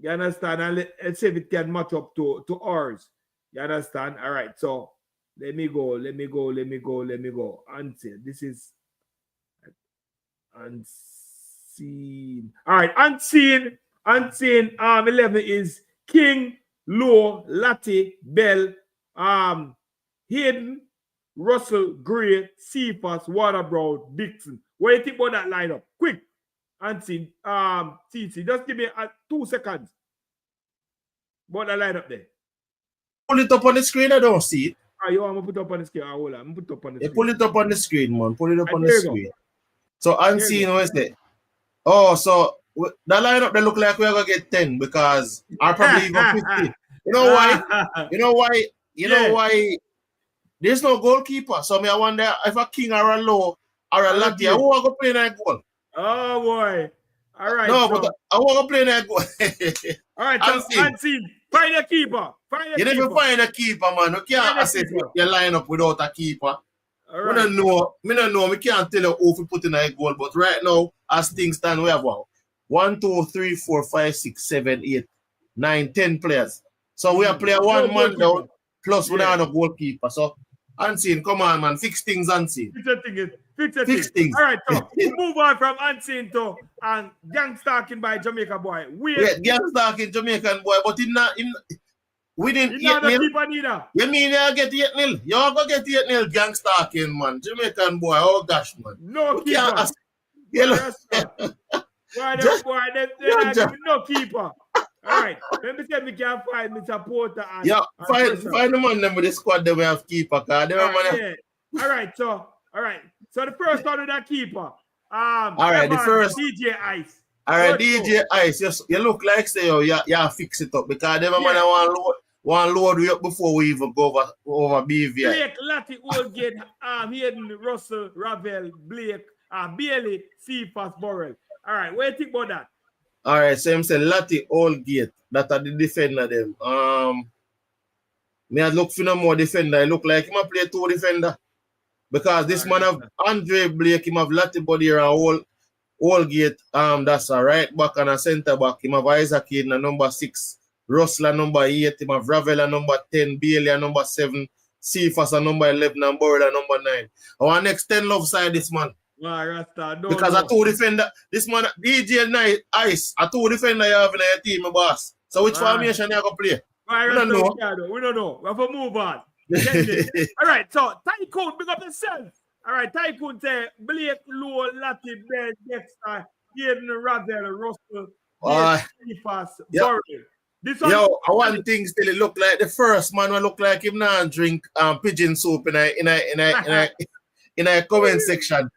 Speaker 1: You understand? And let's see if it can match up to ours. You understand? All right. So let me go. Unseen. This is Unseen. All right, unseen. 11 is King, Low, Latti, Bell, Hayden, Russell, Gray, Cephas, Waterbrown, Dixon. What do you think about that lineup? Quick. Unseen. TC, just give me 2 seconds. What that lineup there?
Speaker 2: Pull it up on the screen, I don't see it.
Speaker 1: You want me to put it up on the screen? Hold on, I'm put it up on the screen.
Speaker 2: Pull it up on the screen, man. Pull it up on the screen. So unseen, what is it? Oh, so that lineup they look like we're gonna get 10 because I probably even 50. You know why? You know why? There's no goalkeeper. So I wonder if a King or a Low or a Latti, who are gonna play that goal?
Speaker 1: Oh boy. All right.
Speaker 2: No, but I want to play that goal.
Speaker 1: All right, so unseen. Find a keeper.
Speaker 2: You never find a keeper, man. You can't assess your lineup without a keeper. All right. I don't know. I can't tell you who to put in a goal, but right now, as things stand, we have 1, 2, 3, 4, 5, 6, 7, 8, 9, 10 players. So we are playing one man down, plus we don't have a goalkeeper. So unseen, come on, man. Fix things unseen.
Speaker 1: Fix things. All right, so we move on from unseen to gang stalking by Jamaica boy.
Speaker 2: Gang stalking Jamaican boy, but we didn't get nil. You mean you get 8-0? You're going to get 8-0 gang stalking, man. Jamaican boy, oh gosh, man.
Speaker 1: No keeper. No keeper. All right, let me see if we can find Mr. Porter.
Speaker 2: Find the man them with the squad that we have keeper. All
Speaker 1: right, so the first one with that keeper.
Speaker 2: All right, the first
Speaker 1: DJ Ice.
Speaker 2: All right, DJ Ice. You look like say you fix it up because them man want load we up before we even go over BVI.
Speaker 1: Blake, Latti, Oldgate, Hayden, Russell, Ravel, Blake, Bailey, Cephas, Burrell. All right, what do you think about that?
Speaker 2: All right, so I'm saying Latti, Oldgate, that are the defender them. Me I look for no more defender. I look like him a play 2 defender. Because this man have Andre Blake, him have Latti body here and Oldgate, that's a right back and a centre back. Him have Isaac in number 6, Russell number 8, him have Ravel number 10, Bailey number 7, Cephas number 11, and Burrell number 9. I want next 10 love side this man. Because I 2 defender, this man DJ Ice, a 2 defender you have in your team, my boss. So which formation you going to play?
Speaker 1: We don't know. We don't know. We have to move on. All right, so Tycoon, big up yourself. All right, Tycoon say Blake, Low, Latti, Ben, Dexter, Hayden, Ravel, Russell, Cephas, Burrell.
Speaker 2: I want things still look like the first man will look like him now and drink pigeon soup in a comment section.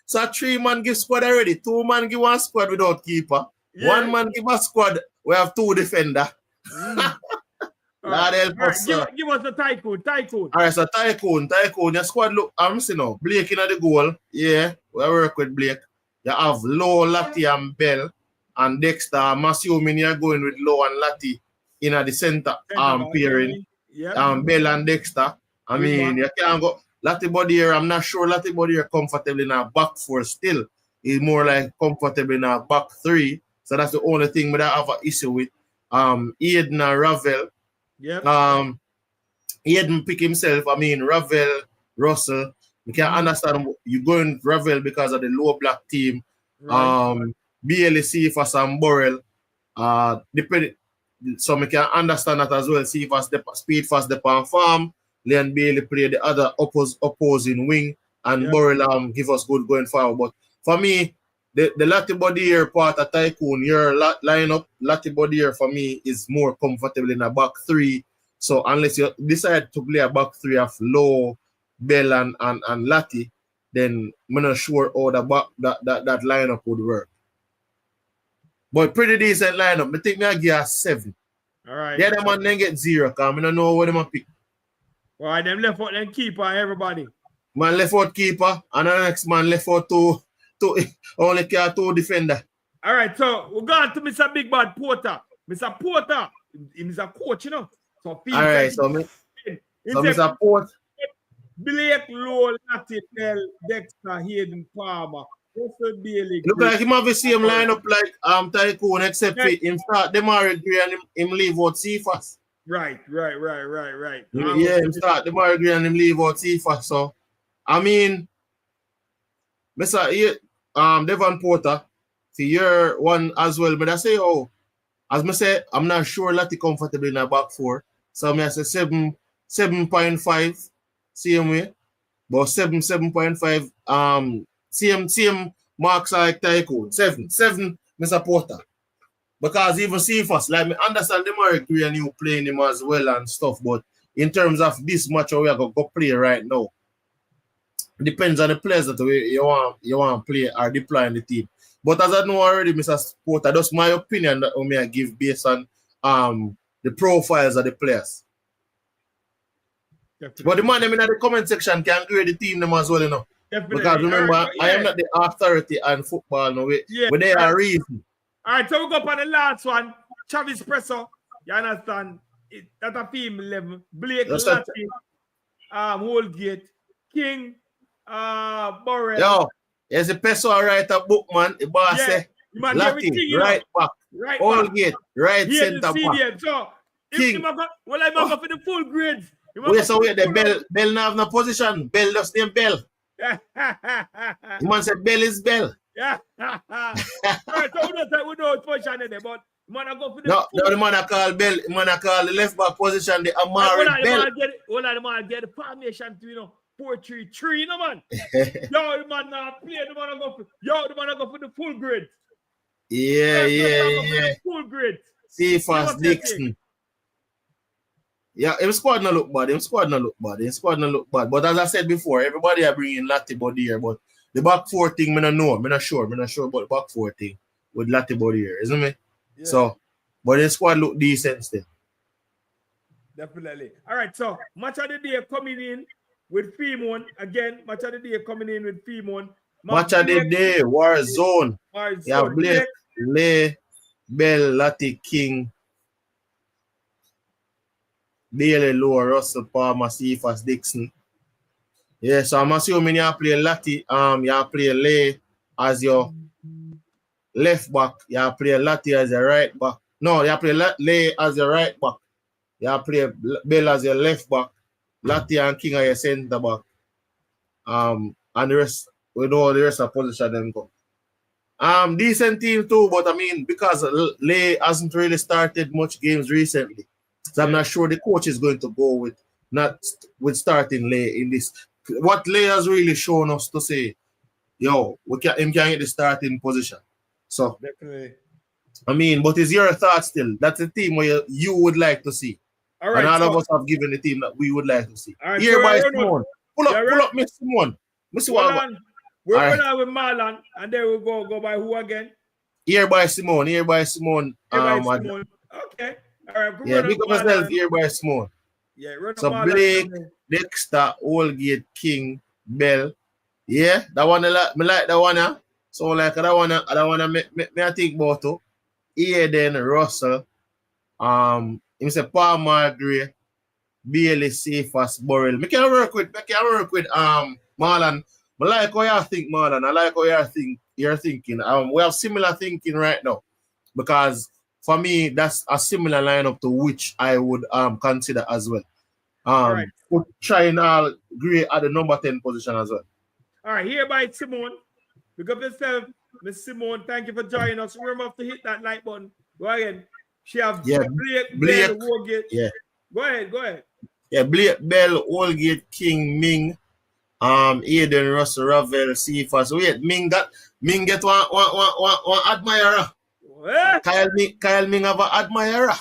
Speaker 2: So 3 man give squad already. 2 man give 1 squad without keeper. 1 man give a squad. We have 2 defender.
Speaker 1: Right, give us the Tycoon.
Speaker 2: All right, so Tycoon. Your squad look. I'm saying now. Blake in the goal. Yeah, we work with Blake. You have Low, Latti, and Bell, and Dexter. I'm assuming you're going with Low and Latti in the center pairing. Bell and Dexter. I mean, you can't go. Latti body here. I'm not sure Latti body here comfortable in a back 4 still. He's more like comfortable in a back 3. So that's the only thing that I have an issue with. Hayden and Ravel. Hayden pick himself. I mean, Ravel, Russell. You can understand you going Ravel because of the low black team. Bailey, Cephas, and Burrell. So we can understand that as well. Cephas, Speed fast, the farm. Then Bailey play the other opposing wing, and Burrell give us good going forward. But for me, the Latti body here part of Tycoon, your lineup, Latti body here for me is more comfortable in a back 3. So unless you decide to play a back 3 of Low, Bell, and Latti, then I'm not sure how that lineup would work. But pretty decent lineup. I think I give a 7.
Speaker 1: All right.
Speaker 2: The other man then get 0 because I don't know what them pick.
Speaker 1: Well, them left out then keeper, everybody.
Speaker 2: Man left out keeper, and the next man left out only 2 defender.
Speaker 1: All right, so we're going to Mr. Big Bad Porter. Mr. Porter, he's a coach, you know. So
Speaker 2: all right, so Mr. Porter.
Speaker 1: Blake, Low, Latti, Bell, Dexter, Hayden, Palmer, Russell, Bailey.
Speaker 2: Look like him have the same lineup like Tycoon, except him start Demari Gray and him leave out Cephas.
Speaker 1: Right.
Speaker 2: Yeah, him start Demari Gray and him leave out Cephas. So, I mean, Mr. Devon Porter for year one as well. But I say, as I say, I'm not sure Lati comfortable in a back four. So I say 7.5 same way. But 7.5 same marks like Tycoon. 7 Mr. Porter. Because even CFAS, like me understand the Mercury and you playing him as well and stuff, but in terms of this match we are going to go play right now, depends on the players that you want to play or deploy in the team. But as I know already, Mr. Porter, that's my opinion that I may give based on the profiles of the players. Definitely. But the man in the comment section can grade the team them as well, you know. Definitely. Because remember, I am not the authority on football, no way. Yeah. But they are reason.
Speaker 1: All right, so we go up on the last one. Travis Presso, you understand? That's a female level. Blake Latti, Holgate, King, Borrell.
Speaker 2: Yo, there's a Presso write a book, man. The boss say, Latti, right back. Right Holgate, right center back.
Speaker 1: So, King. I'm going for the full grades.
Speaker 2: Wait, so wait, the Bell not have no position. Bell just name Bell. The man said Bell is Bell.
Speaker 1: Yeah. All right, so we know position in there, but man I go for the
Speaker 2: no, the man I call Bell, the man I call the left back position, the Amari Bell.
Speaker 1: The man get the formation to 4-3-3, you know, man. Yo, the man now play, the man I go for the full grid.
Speaker 2: Yeah.
Speaker 1: Full grid.
Speaker 2: See fast Dixon. Yeah, him squad no look bad. But as I said before, everybody are bringing Latti body here, but the back four thing, I'm not sure about the back four thing with Latti body here, isn't it? Yeah. So, but the squad look decent still.
Speaker 1: Definitely. All right, so match of the day coming in with Femon. Again, match of the day coming in with Femon.
Speaker 2: Match of the day, Warzone. Yeah, Blake, Lay, Bell, Latti, King, Bailey, Lower, Russell, Palmer, Cephas, Dixon. Yeah, so I'm assuming you play Latti, you play Lay as your left back, you play Latti as your right back. No, you play Lay as your right back. You play Bell as your left back. Latti and King are your center back. And the rest, we know the rest of the position them go. Decent team too, but I mean, because Lay hasn't really started much games recently. So I'm not sure the coach is going to go with starting Lay in this. What Lay has really shown us to say, him can get the starting position. So
Speaker 1: definitely.
Speaker 2: I mean, but it's your thoughts still. That's a team where you would like to see.
Speaker 1: All right,
Speaker 2: and all of us have given the team that we would like to see.
Speaker 1: Right,
Speaker 2: here by Simone. Pull up, Miss Simone.
Speaker 1: We're going on with Marlon, and then we'll go by who again?
Speaker 2: Here by Simone.
Speaker 1: Okay. All right.
Speaker 2: Yeah, pick up yourself here by Simone.
Speaker 1: Yeah,
Speaker 2: so Blake, Dexter, Holgate, King, Bell. Yeah, that one I like that one. So like I wanna me I think about too. Eden, Russell, him say Palmer, Gray, Bailey, Cephas, Borrell. Me can work with Marlon. I like how you think, Marlon. I like how you're thinking. We have similar thinking right now. Because for me, that's a similar lineup to which I would consider as well.
Speaker 1: Right.
Speaker 2: Trying all Gray at the number 10 position as well.
Speaker 1: All right, hereby Simone. Pick up yourself, Miss Simone. Thank you for joining us. Remember to hit that like button. Go ahead. She have Blake Bell, Holgate.
Speaker 2: Yeah.
Speaker 1: Go ahead.
Speaker 2: Yeah, Blake Bell, Holgate, King, Ming, Eden, Russell, Ravel, Cephas. Wait, Ming get one admirer. What? Kyle Ming have an admirer.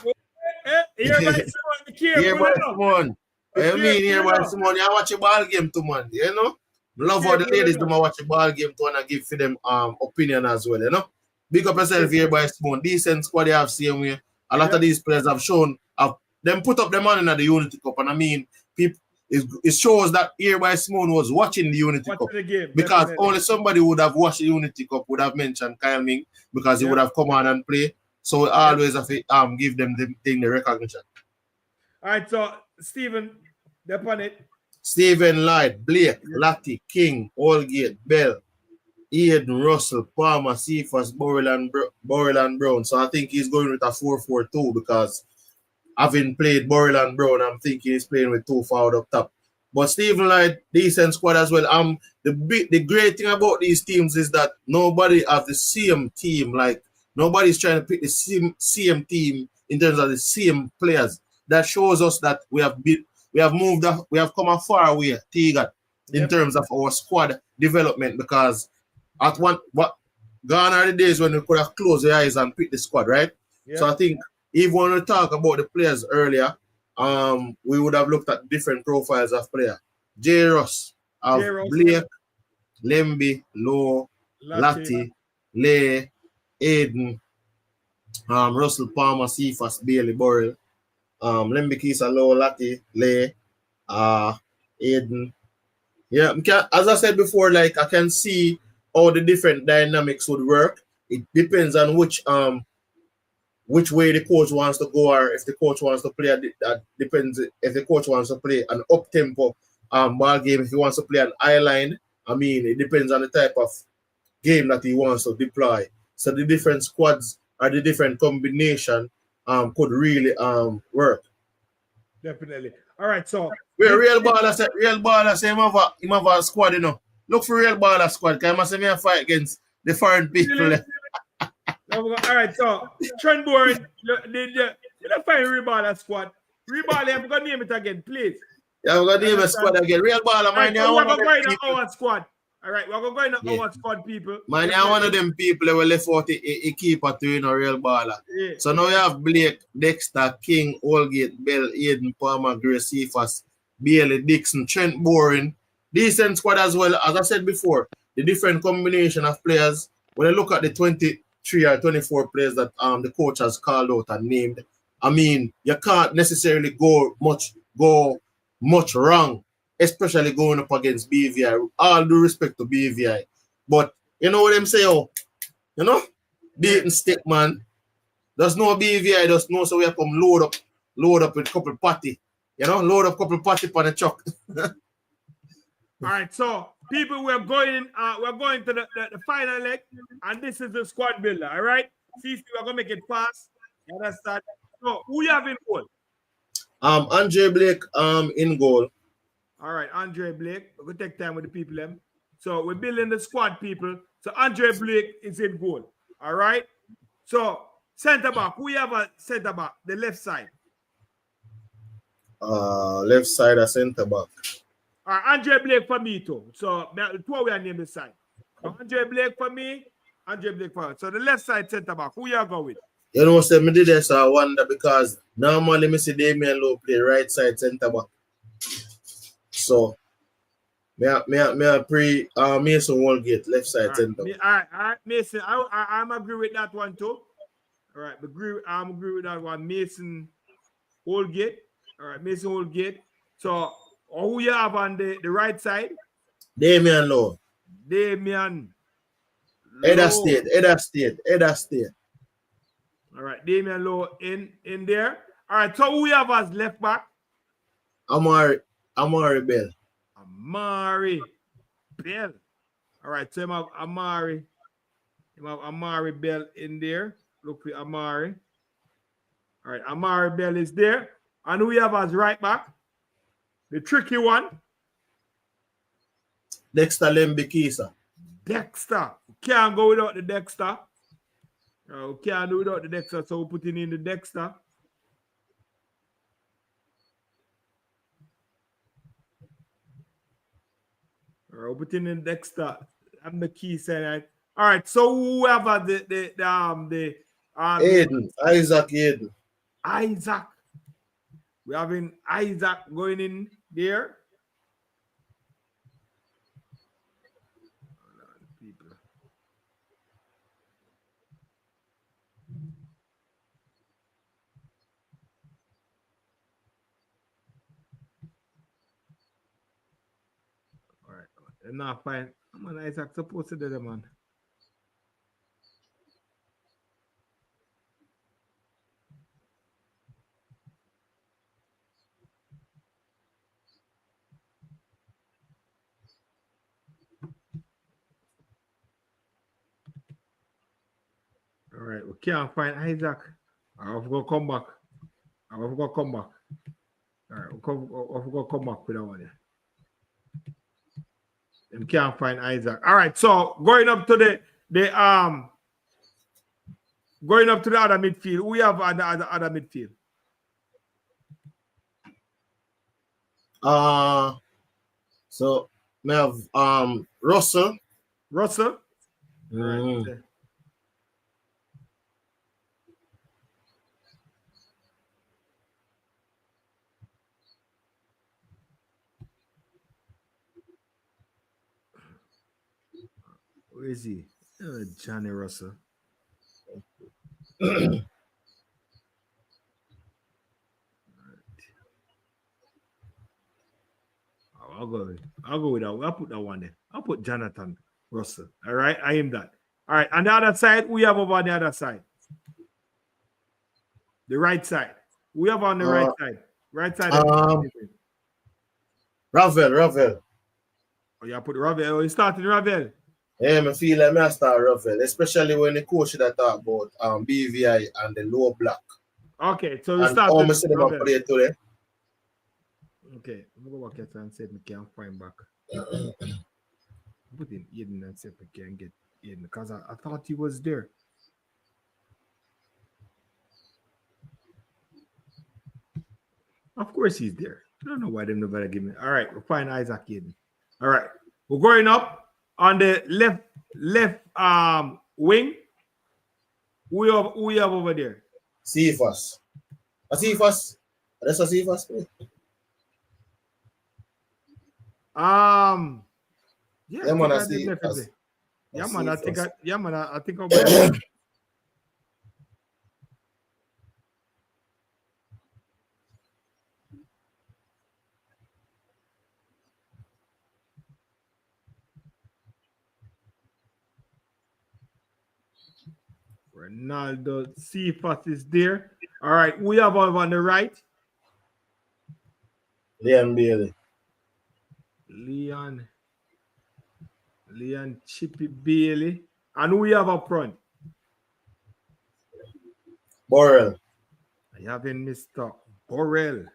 Speaker 1: Hereby
Speaker 2: Simone. I mean, hereby Simone. You watch a ball game too, man. You know? Love how the ladies do watch a ball game to and give for them opinion as well, you know. Big up yourself here by Simone. Decent squad they have same way. A lot of these players have shown them put up their money in the Unity Cup. And I mean, it shows that here by Simone was watching the Unity Cup.
Speaker 1: The game,
Speaker 2: because
Speaker 1: definitely.
Speaker 2: only somebody would have watched the Unity Cup would have mentioned Kyle Ming because he would have come on and play. So we always have to give them the recognition.
Speaker 1: All right, so Stephen, they're on it.
Speaker 2: Stephen Light, Blake, Latti, King, Holgate, Bell, Eden, Russell, Palmer, Cephas, Borrell and Brown. So I think he's going with a 4-4-2 because having played Borrell and Brown, I'm thinking he's playing with two forward up top. But Stephen like decent squad as well. The great thing about these teams is that nobody have the same team. Like nobody's trying to pick the same team in terms of the same players. That shows us that we have moved up, we have come a far way, Tiga, in terms of our squad development, because at gone are the days when we could have closed the eyes and picked the squad, right? Yep. So I think even when we talk about the players earlier, we would have looked at different profiles of player. J. Ross, Blake, Lemby, Lowe, Latti, Lay, Aiden, Russell Palmer, Cephas, Bailey, Burrell, Lemby, Kisa, Lowe, Latti, Lay, Aiden. Yeah, as I said before, like I can see how the different dynamics would work. It depends on which way the coach wants to go, or if the coach wants to play. That depends if the coach wants to play an up tempo ball game. If he wants to play an eye line, I mean, it depends on the type of game that he wants to deploy. So the different squads or the different combination could really work.
Speaker 1: Definitely. All right, so
Speaker 2: real baller say him have a squad, you know. Look for real baller squad, because I must have a fight against the foreign people.
Speaker 1: Really? All right, so Trent Bourne, you don't find real baller squad. Real baller, I'm gonna name it again, please.
Speaker 2: Yeah, we're gonna name a squad again. Real baller,
Speaker 1: man. So we're gonna go in our squad. All right, we're gonna go in our squad, people.
Speaker 2: Man, you're one of them people that will left out a keeper to, you know, real baller. Yeah. So now you have Blake, Dexter, King, Holgate, Bell, Aiden, Palmer, Gray, Cephas, Bailey, Dixon, Trent Boring. Decent squad as well. As I said before, the different combination of players. When you look at the 23 or 24 players that the coach has called out and named, I mean, you can't necessarily go much wrong, especially going up against BVI. All due respect to BVI. But you know what I'm saying? Oh, you know? Beating stick, man. There's no BVI, there's no, so we have to come load up with a couple patty. You know, load up a couple patty on the truck.
Speaker 1: All right, so people, we're going to the final leg, and this is the squad builder. All right, see, we're gonna make it fast. You understand? So who you have in goal?
Speaker 2: Andre Blake in goal.
Speaker 1: All right, Andre Blake. We're gonna take time with the people. So we're building the squad, people. So Andre Blake is in goal. All right. So center back. Who you have a center back? The left side.
Speaker 2: Left side a center back.
Speaker 1: All right, Andre Blake for me too. So two we are name the side. So Andre Blake for me. Andre Blake for me. So the left side center back. Who you are going with?
Speaker 2: You know, say me did this, I wonder, because normally me see Damian Lowe play right side center back. So me pre Mason Holgate left side center.
Speaker 1: All right, Mason. I'm agree with that one too. All right, I'm agree with that one. Mason Holgate. All right, Mason Holgate. So who you have on the right side?
Speaker 2: Damian Lowe.
Speaker 1: Damian.
Speaker 2: Edda State.
Speaker 1: All right, Damian Lowe in there. All right, so who you have as left back?
Speaker 2: Amari Bell.
Speaker 1: Amari Bell. All right, so you have Amari. You have Amari Bell in there. Look for Amari. All right, Amari Bell is there. And who you have as right back? The tricky one.
Speaker 2: Dexter Lembikisa.
Speaker 1: Dexter. Can't go without the Dexter. Can't do without the Dexter, so we're putting in the Dexter. We're putting in Dexter. I'm the key saying. All right, so whoever the
Speaker 2: Aiden, Isaac Aiden.
Speaker 1: Isaac. We're having Isaac going in there. All right, enough fine. I'm an Isaac supposed to do that, man. All right, we can't find Isaac. I've got to come back. All right, we're going to come back with that one. Yeah. And can't find Isaac. All right, so going up to the other midfield. We have other midfield.
Speaker 2: So we have Russell.
Speaker 1: Russell.
Speaker 2: Mm.
Speaker 1: Right. Where is he? Johnny Russell. I'll go with that. I'll put that one there. I'll put Jonathan Russell. All right, I am that. All right, on the other side, we have over on the other side. The right side. We have on the right side. Right side.
Speaker 2: Ravel.
Speaker 1: Oh, yeah, put Ravel. Oh, you started Ravel.
Speaker 2: Yeah, I feel like I start Ravel, especially when the coach that talk about BVI and the low block.
Speaker 1: Okay, so we
Speaker 2: and
Speaker 1: started
Speaker 2: almost
Speaker 1: Ravel.
Speaker 2: Play today.
Speaker 1: Okay, I'm going to go back here and see if we can find back. Put in Eden and see if we can get Eden because I thought he was there. Of course he's there. I don't know why they nobody give me. All right, we'll find Isaac Eden. All right, we're going up on the left wing. Who we have over there?
Speaker 2: Cephas. A Cephas. That's a Cephas.
Speaker 1: Yeah,
Speaker 2: man,
Speaker 1: I think I think I'll Ronaldo Cephas is there. All right, we have on the right.
Speaker 2: Leon Bailey.
Speaker 1: Leon Chippy Bailey. And we have up front.
Speaker 2: Borrell.
Speaker 1: I haven't Mr. Borrell.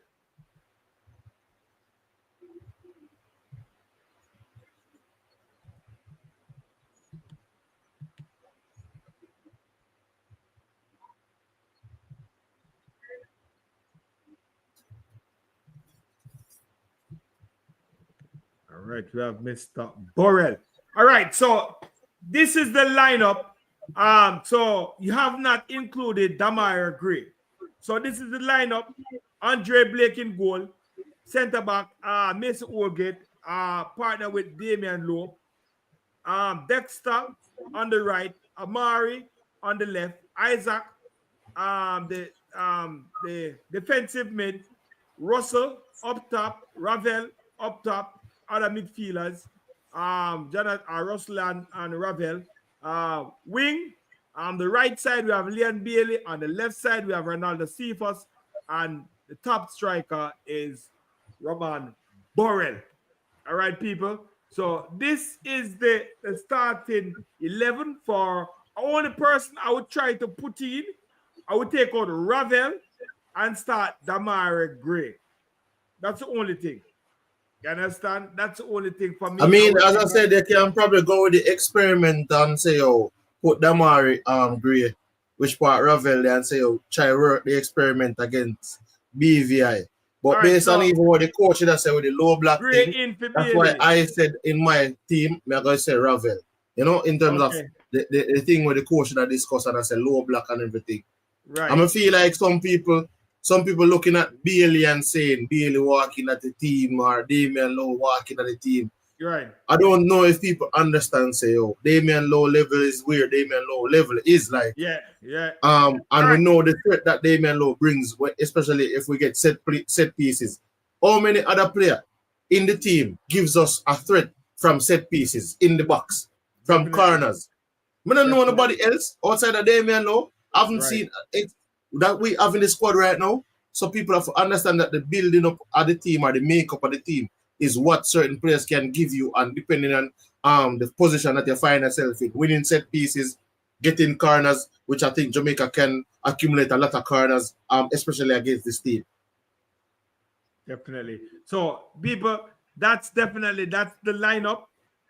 Speaker 1: All right, we have Mr. Borrell. All right, so this is the lineup. So you have not included Damire Gray. So this is the lineup. Andre Blake in goal. Center back, Mason Orgate, partner with Damian Lowe. Dexter on the right, Amari on the left, Isaac, the defensive mid, Russell up top, Ravel up top, other midfielders, Jonathan, Russell and Ravel. Wing, on the right side we have Leon Bailey, on the left side we have Ronaldo Cephas, and the top striker is Roman Borrell. All right, people. So this is the starting 11 for only person I would try to put in. I would take out Ravel and start Damire Gray. That's the only thing. You understand? That's the only thing for me.
Speaker 2: I mean, as I said, they can probably go with the experiment and say, oh, put Damari Gray, which part Ravel and say, oh, try work the experiment against BVI. But right, based on even what the coach that said with the low block thing, that's why I said in my team, I'm going to say Ravel. You know, in terms of the thing with the coach that discussed and I said low block and everything. Right. I'm going to feel like some people looking at Bailey and saying Bailey walking at the team or Damian Lowe walking at the team.
Speaker 1: Right.
Speaker 2: I don't know if people understand, say, oh, Damian Lowe level is where Damian Lowe level is like.
Speaker 1: Yeah.
Speaker 2: And we know the threat that Damian Lowe brings, especially if we get set pieces. How many other players in the team gives us a threat from set pieces in the box, from corners? I don't know nobody else outside of Damian Lowe. I haven't seen it that we have in the squad right now. So people have to understand that the building up of the team or the makeup of the team is what certain players can give you, and depending on the position that you find yourself in, winning set pieces, getting corners, which I think Jamaica can accumulate a lot of corners, especially against this team.
Speaker 1: Definitely. So, people, that's the lineup.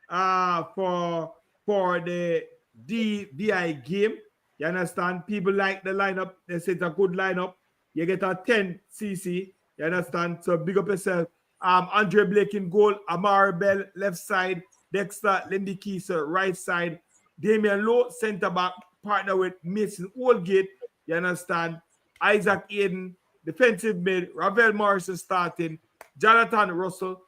Speaker 1: for the BVI game. You understand? People like the lineup. They say it's a good lineup. You get a 10 CC. You understand? So big up yourself. Andre Blake in goal. Amar Bell left side. Dexter Lindy Kieser right side. Damian Lowe center back. Partner with Mason Oldgate. You understand? Isaac Aiden defensive mid. Ravel Morrison starting. Jonathan Russell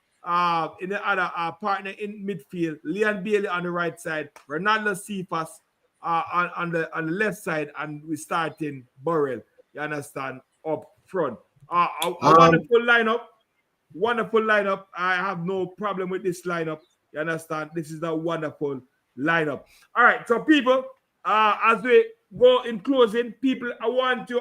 Speaker 1: in the other partner in midfield. Leon Bailey on the right side. Ronaldo Cephas on the left side, and we starting Burrell. You understand? Up front. A wonderful lineup. Wonderful lineup. I have no problem with this lineup. You understand? This is a wonderful lineup. All right, so people, as we go in closing, people, I want to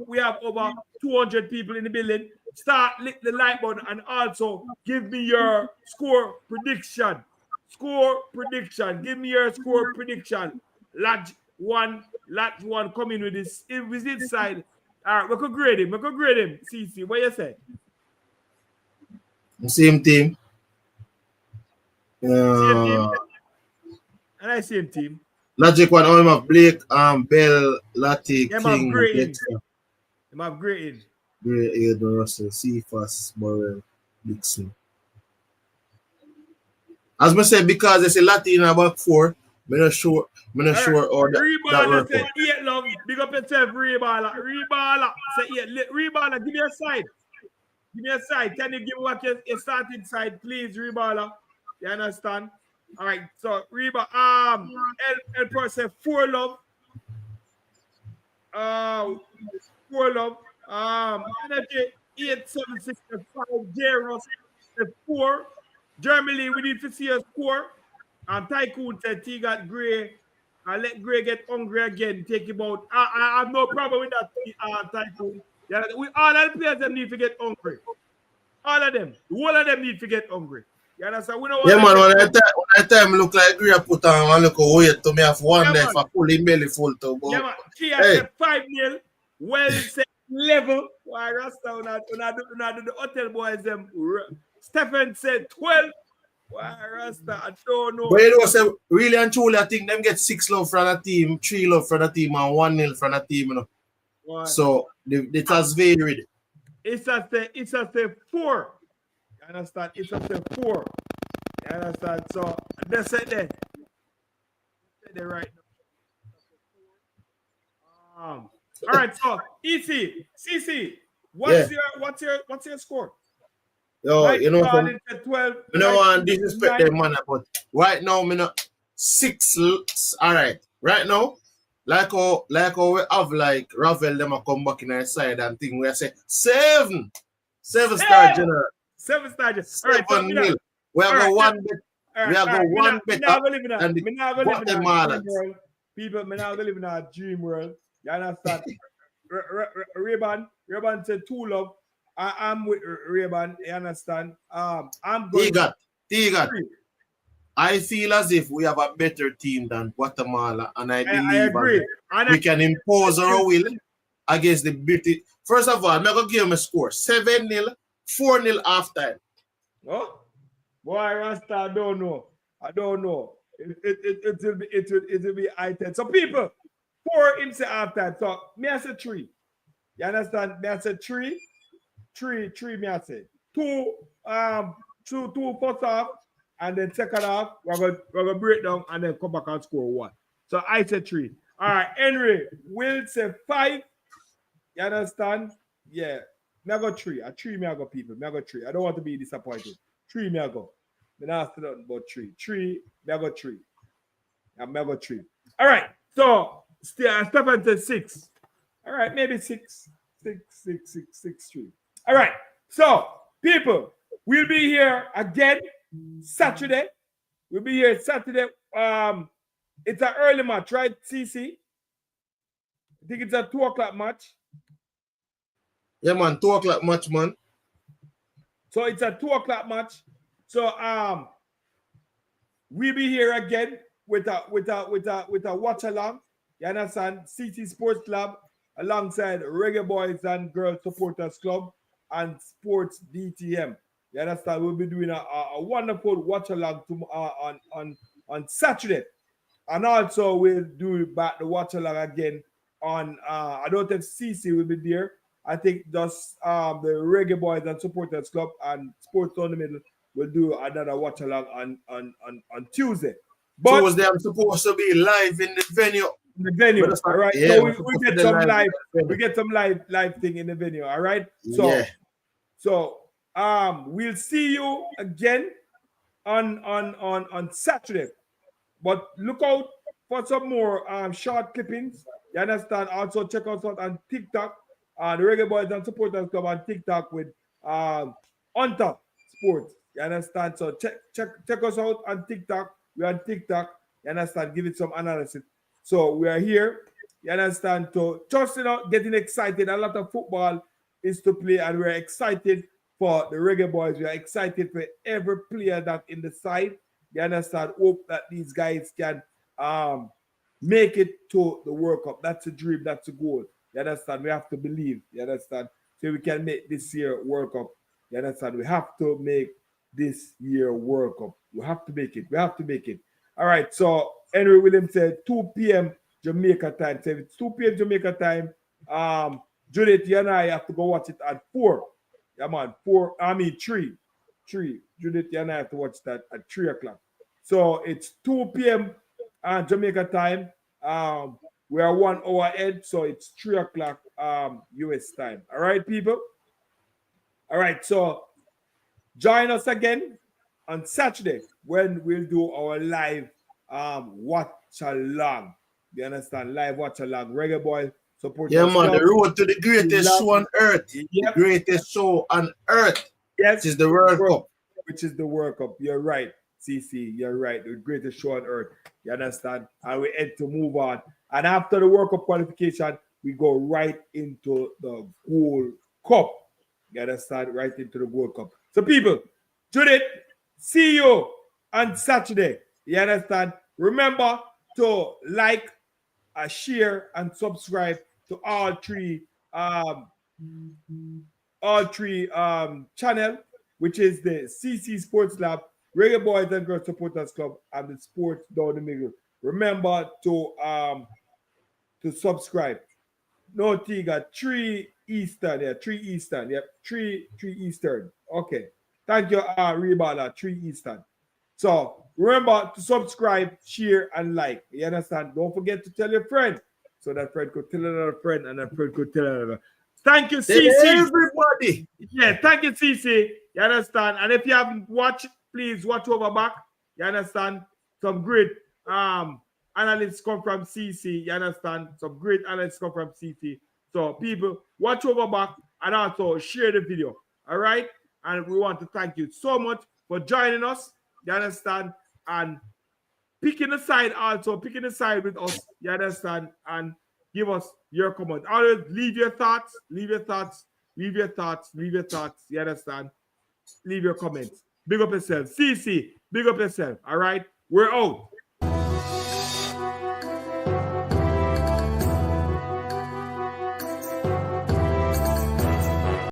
Speaker 1: we have over 200 people in the building. Start lick the like button and also give me your score prediction. Score prediction. Give me your score prediction. Latch one coming with this visit side. All right, we could grade him. CC, what you say?
Speaker 2: Same team.
Speaker 1: Same team. And I same team.
Speaker 2: Logic one, all of Blake, Bell, Lati, King,
Speaker 1: Dixon. I'm upgrading.
Speaker 2: Gray, Aiden, Russell, Cephas, Morrison, Dixon. As I said, because they say Lati in about 4, I'm not sure how that
Speaker 1: works. Said 8 love. Big up yourself, Reballer. Say 8. Reballer, give me a side. Give me a side. Can you give what your starting side, please, Reballer? You understand? All right. So Reba, El Pro said 4 love. 4 love. Energy 8765. J-Ross said 4. Germany, we need to see a score. And Tycoon said he got Gray. I let Gray get hungry again. Take him out. I have no problem with that, Tycoon. Yeah, all of the players them need to get hungry. All of them. The whole of them need to get hungry. You understand? We know
Speaker 2: yeah, man, when I time look like Gray put on and look weight to me have one day for fully belly full to go.
Speaker 1: Yeah, man. She has 5-0. Well set level. Why Rasta when I do the hotel boys them. Stephen said 12. Why Rasta? I don't know.
Speaker 2: But you know, say, really and truly, I think them get 6 love from the team, 3 love from the team, and 1-0 from the team, you know. What? So it has varied.
Speaker 1: It's a 4. You understand? It's a 4. You understand? So that's it then. That's it right now. All right, so EC, CC, what's your score?
Speaker 2: Yo, you know, from,
Speaker 1: 12,
Speaker 2: you know, and disrespect them, man, but right now, me not 6. All right, right now, like how we have like Ravel them a come back in our side and thing where I say 7 star general.
Speaker 1: 7 star general.
Speaker 2: 7-0. We have got one bet. We have got one bet. And
Speaker 1: Guatemala. People, me now live in a dream world. You understand? Ray-Ban said 2 love. I'm with Ray-Ban. You understand? I'm going.
Speaker 2: Tigat. I feel as if we have a better team than Guatemala, and I believe we can impose our will against the British. First of all, I'm going to give them a score: 7-0, 4-0 halftime.
Speaker 1: Oh, boy, Rasta, I don't know. It will be high-10. So people, 4 him say halftime. So me I say 3. You understand? Me I say 3. 3 me I say. 2 first half, and then second half, we're gonna break down and then come back and score 1. So I said 3. All right, Henry will say 5. You understand? Yeah. Me I go 3. A 3 me I go, people. Me I go 3. I don't want to be disappointed. 3 me I go. Me not ask nothing about 3. 3 me I go 3. And me I go 3. All right. So Stephen said 6. All right, maybe 6. 3. All right. So people, we'll be here again Saturday. We'll be here Saturday. It's an early match, right, CC? I think it's a 2 o'clock match.
Speaker 2: Yeah, man, 2 o'clock match, man.
Speaker 1: So it's a 2 o'clock match. So we'll be here again with a watch along. You understand? CC Sports Club alongside Reggae Boys and Girls Supporters Club and Sports DTM. You understand? We'll be doing a wonderful watch along on Saturday. And also we'll do back the watch along again on I don't think CC will be there. I think just the Reggae Boyz and Supporters Club and Sports on the Middle will do another watch along on Tuesday. But
Speaker 2: Tuesday I'm supposed to be live in the venue.
Speaker 1: The venue, all right.
Speaker 2: Yeah,
Speaker 1: so we get some live thing in the venue, all right. So we'll see you again on Saturday. But look out for some more short clippings. You understand? Also check us out on TikTok, the Reggae Boyz and Supporters Club on TikTok with Hunter Sports. You understand? So check us out on TikTok. We're on TikTok. You understand? Give it some analysis. So we are here, you understand, to just getting excited. A lot of football is to play, and we're excited for the Reggae Boyz. We are excited for every player that in the side. You understand? Hope that these guys can make it to the World Cup. That's a dream, that's a goal. You understand? We have to believe, you understand? So we can make this year World Cup. You understand? We have to make this year World Cup. We have to make it. We have to make it. All right, so Henry Williams said 2 p.m. Jamaica time. So if it's 2 p.m. Jamaica time, Judith, you and I have to go watch it at 4. Yeah, man, 3. Judith, you and I have to watch that at 3 o'clock. So it's 2 p.m. Jamaica time. We are 1 hour ahead, so it's 3 o'clock US time. All right, people? All right, so join us again on Saturday when we'll do our live watch along. You understand? Live watch along. Reggae Boyz support.
Speaker 2: Yeah, man. The road to the greatest show on earth. Yep. The greatest show on earth.
Speaker 1: Yes.
Speaker 2: Which is the World Cup.
Speaker 1: Which is the World Cup. You're right, CC. You're right. The greatest show on earth. You understand? And we had to move on. And after the World Cup qualification, we go right into the Gold Cup. You understand? Right into the Gold Cup. So, people, Judith, see you on Saturday. You understand? Remember to like, share, and subscribe to all three channel, which is the CC Sports Lab, Reggae Boyz and Girls Supporters Club, and the Sports Down the Middle. Remember to subscribe. No, Tiga, 3 Eastern. Yeah, 3 Eastern. Yep, 3 Eastern. Okay. Thank you, Rebala, 3 Eastern. So remember to subscribe, share, and like. You understand? Don't forget to tell your friend, so that friend could tell another friend, and that friend could tell another. Thank you, CC.
Speaker 2: Everybody.
Speaker 1: Yeah, thank you, CC. You understand? And if you haven't watched, please watch over back. You understand? Some great analysts come from CC. You understand? Some great analysts come from CC. So people, watch over back and also share the video. All right? And we want to thank you so much for joining us. You understand? And picking a side with us. You understand? And give us your comment. Always leave your thoughts. You understand? Leave your comments. Big up yourself. CC, big up yourself. All right? We're out.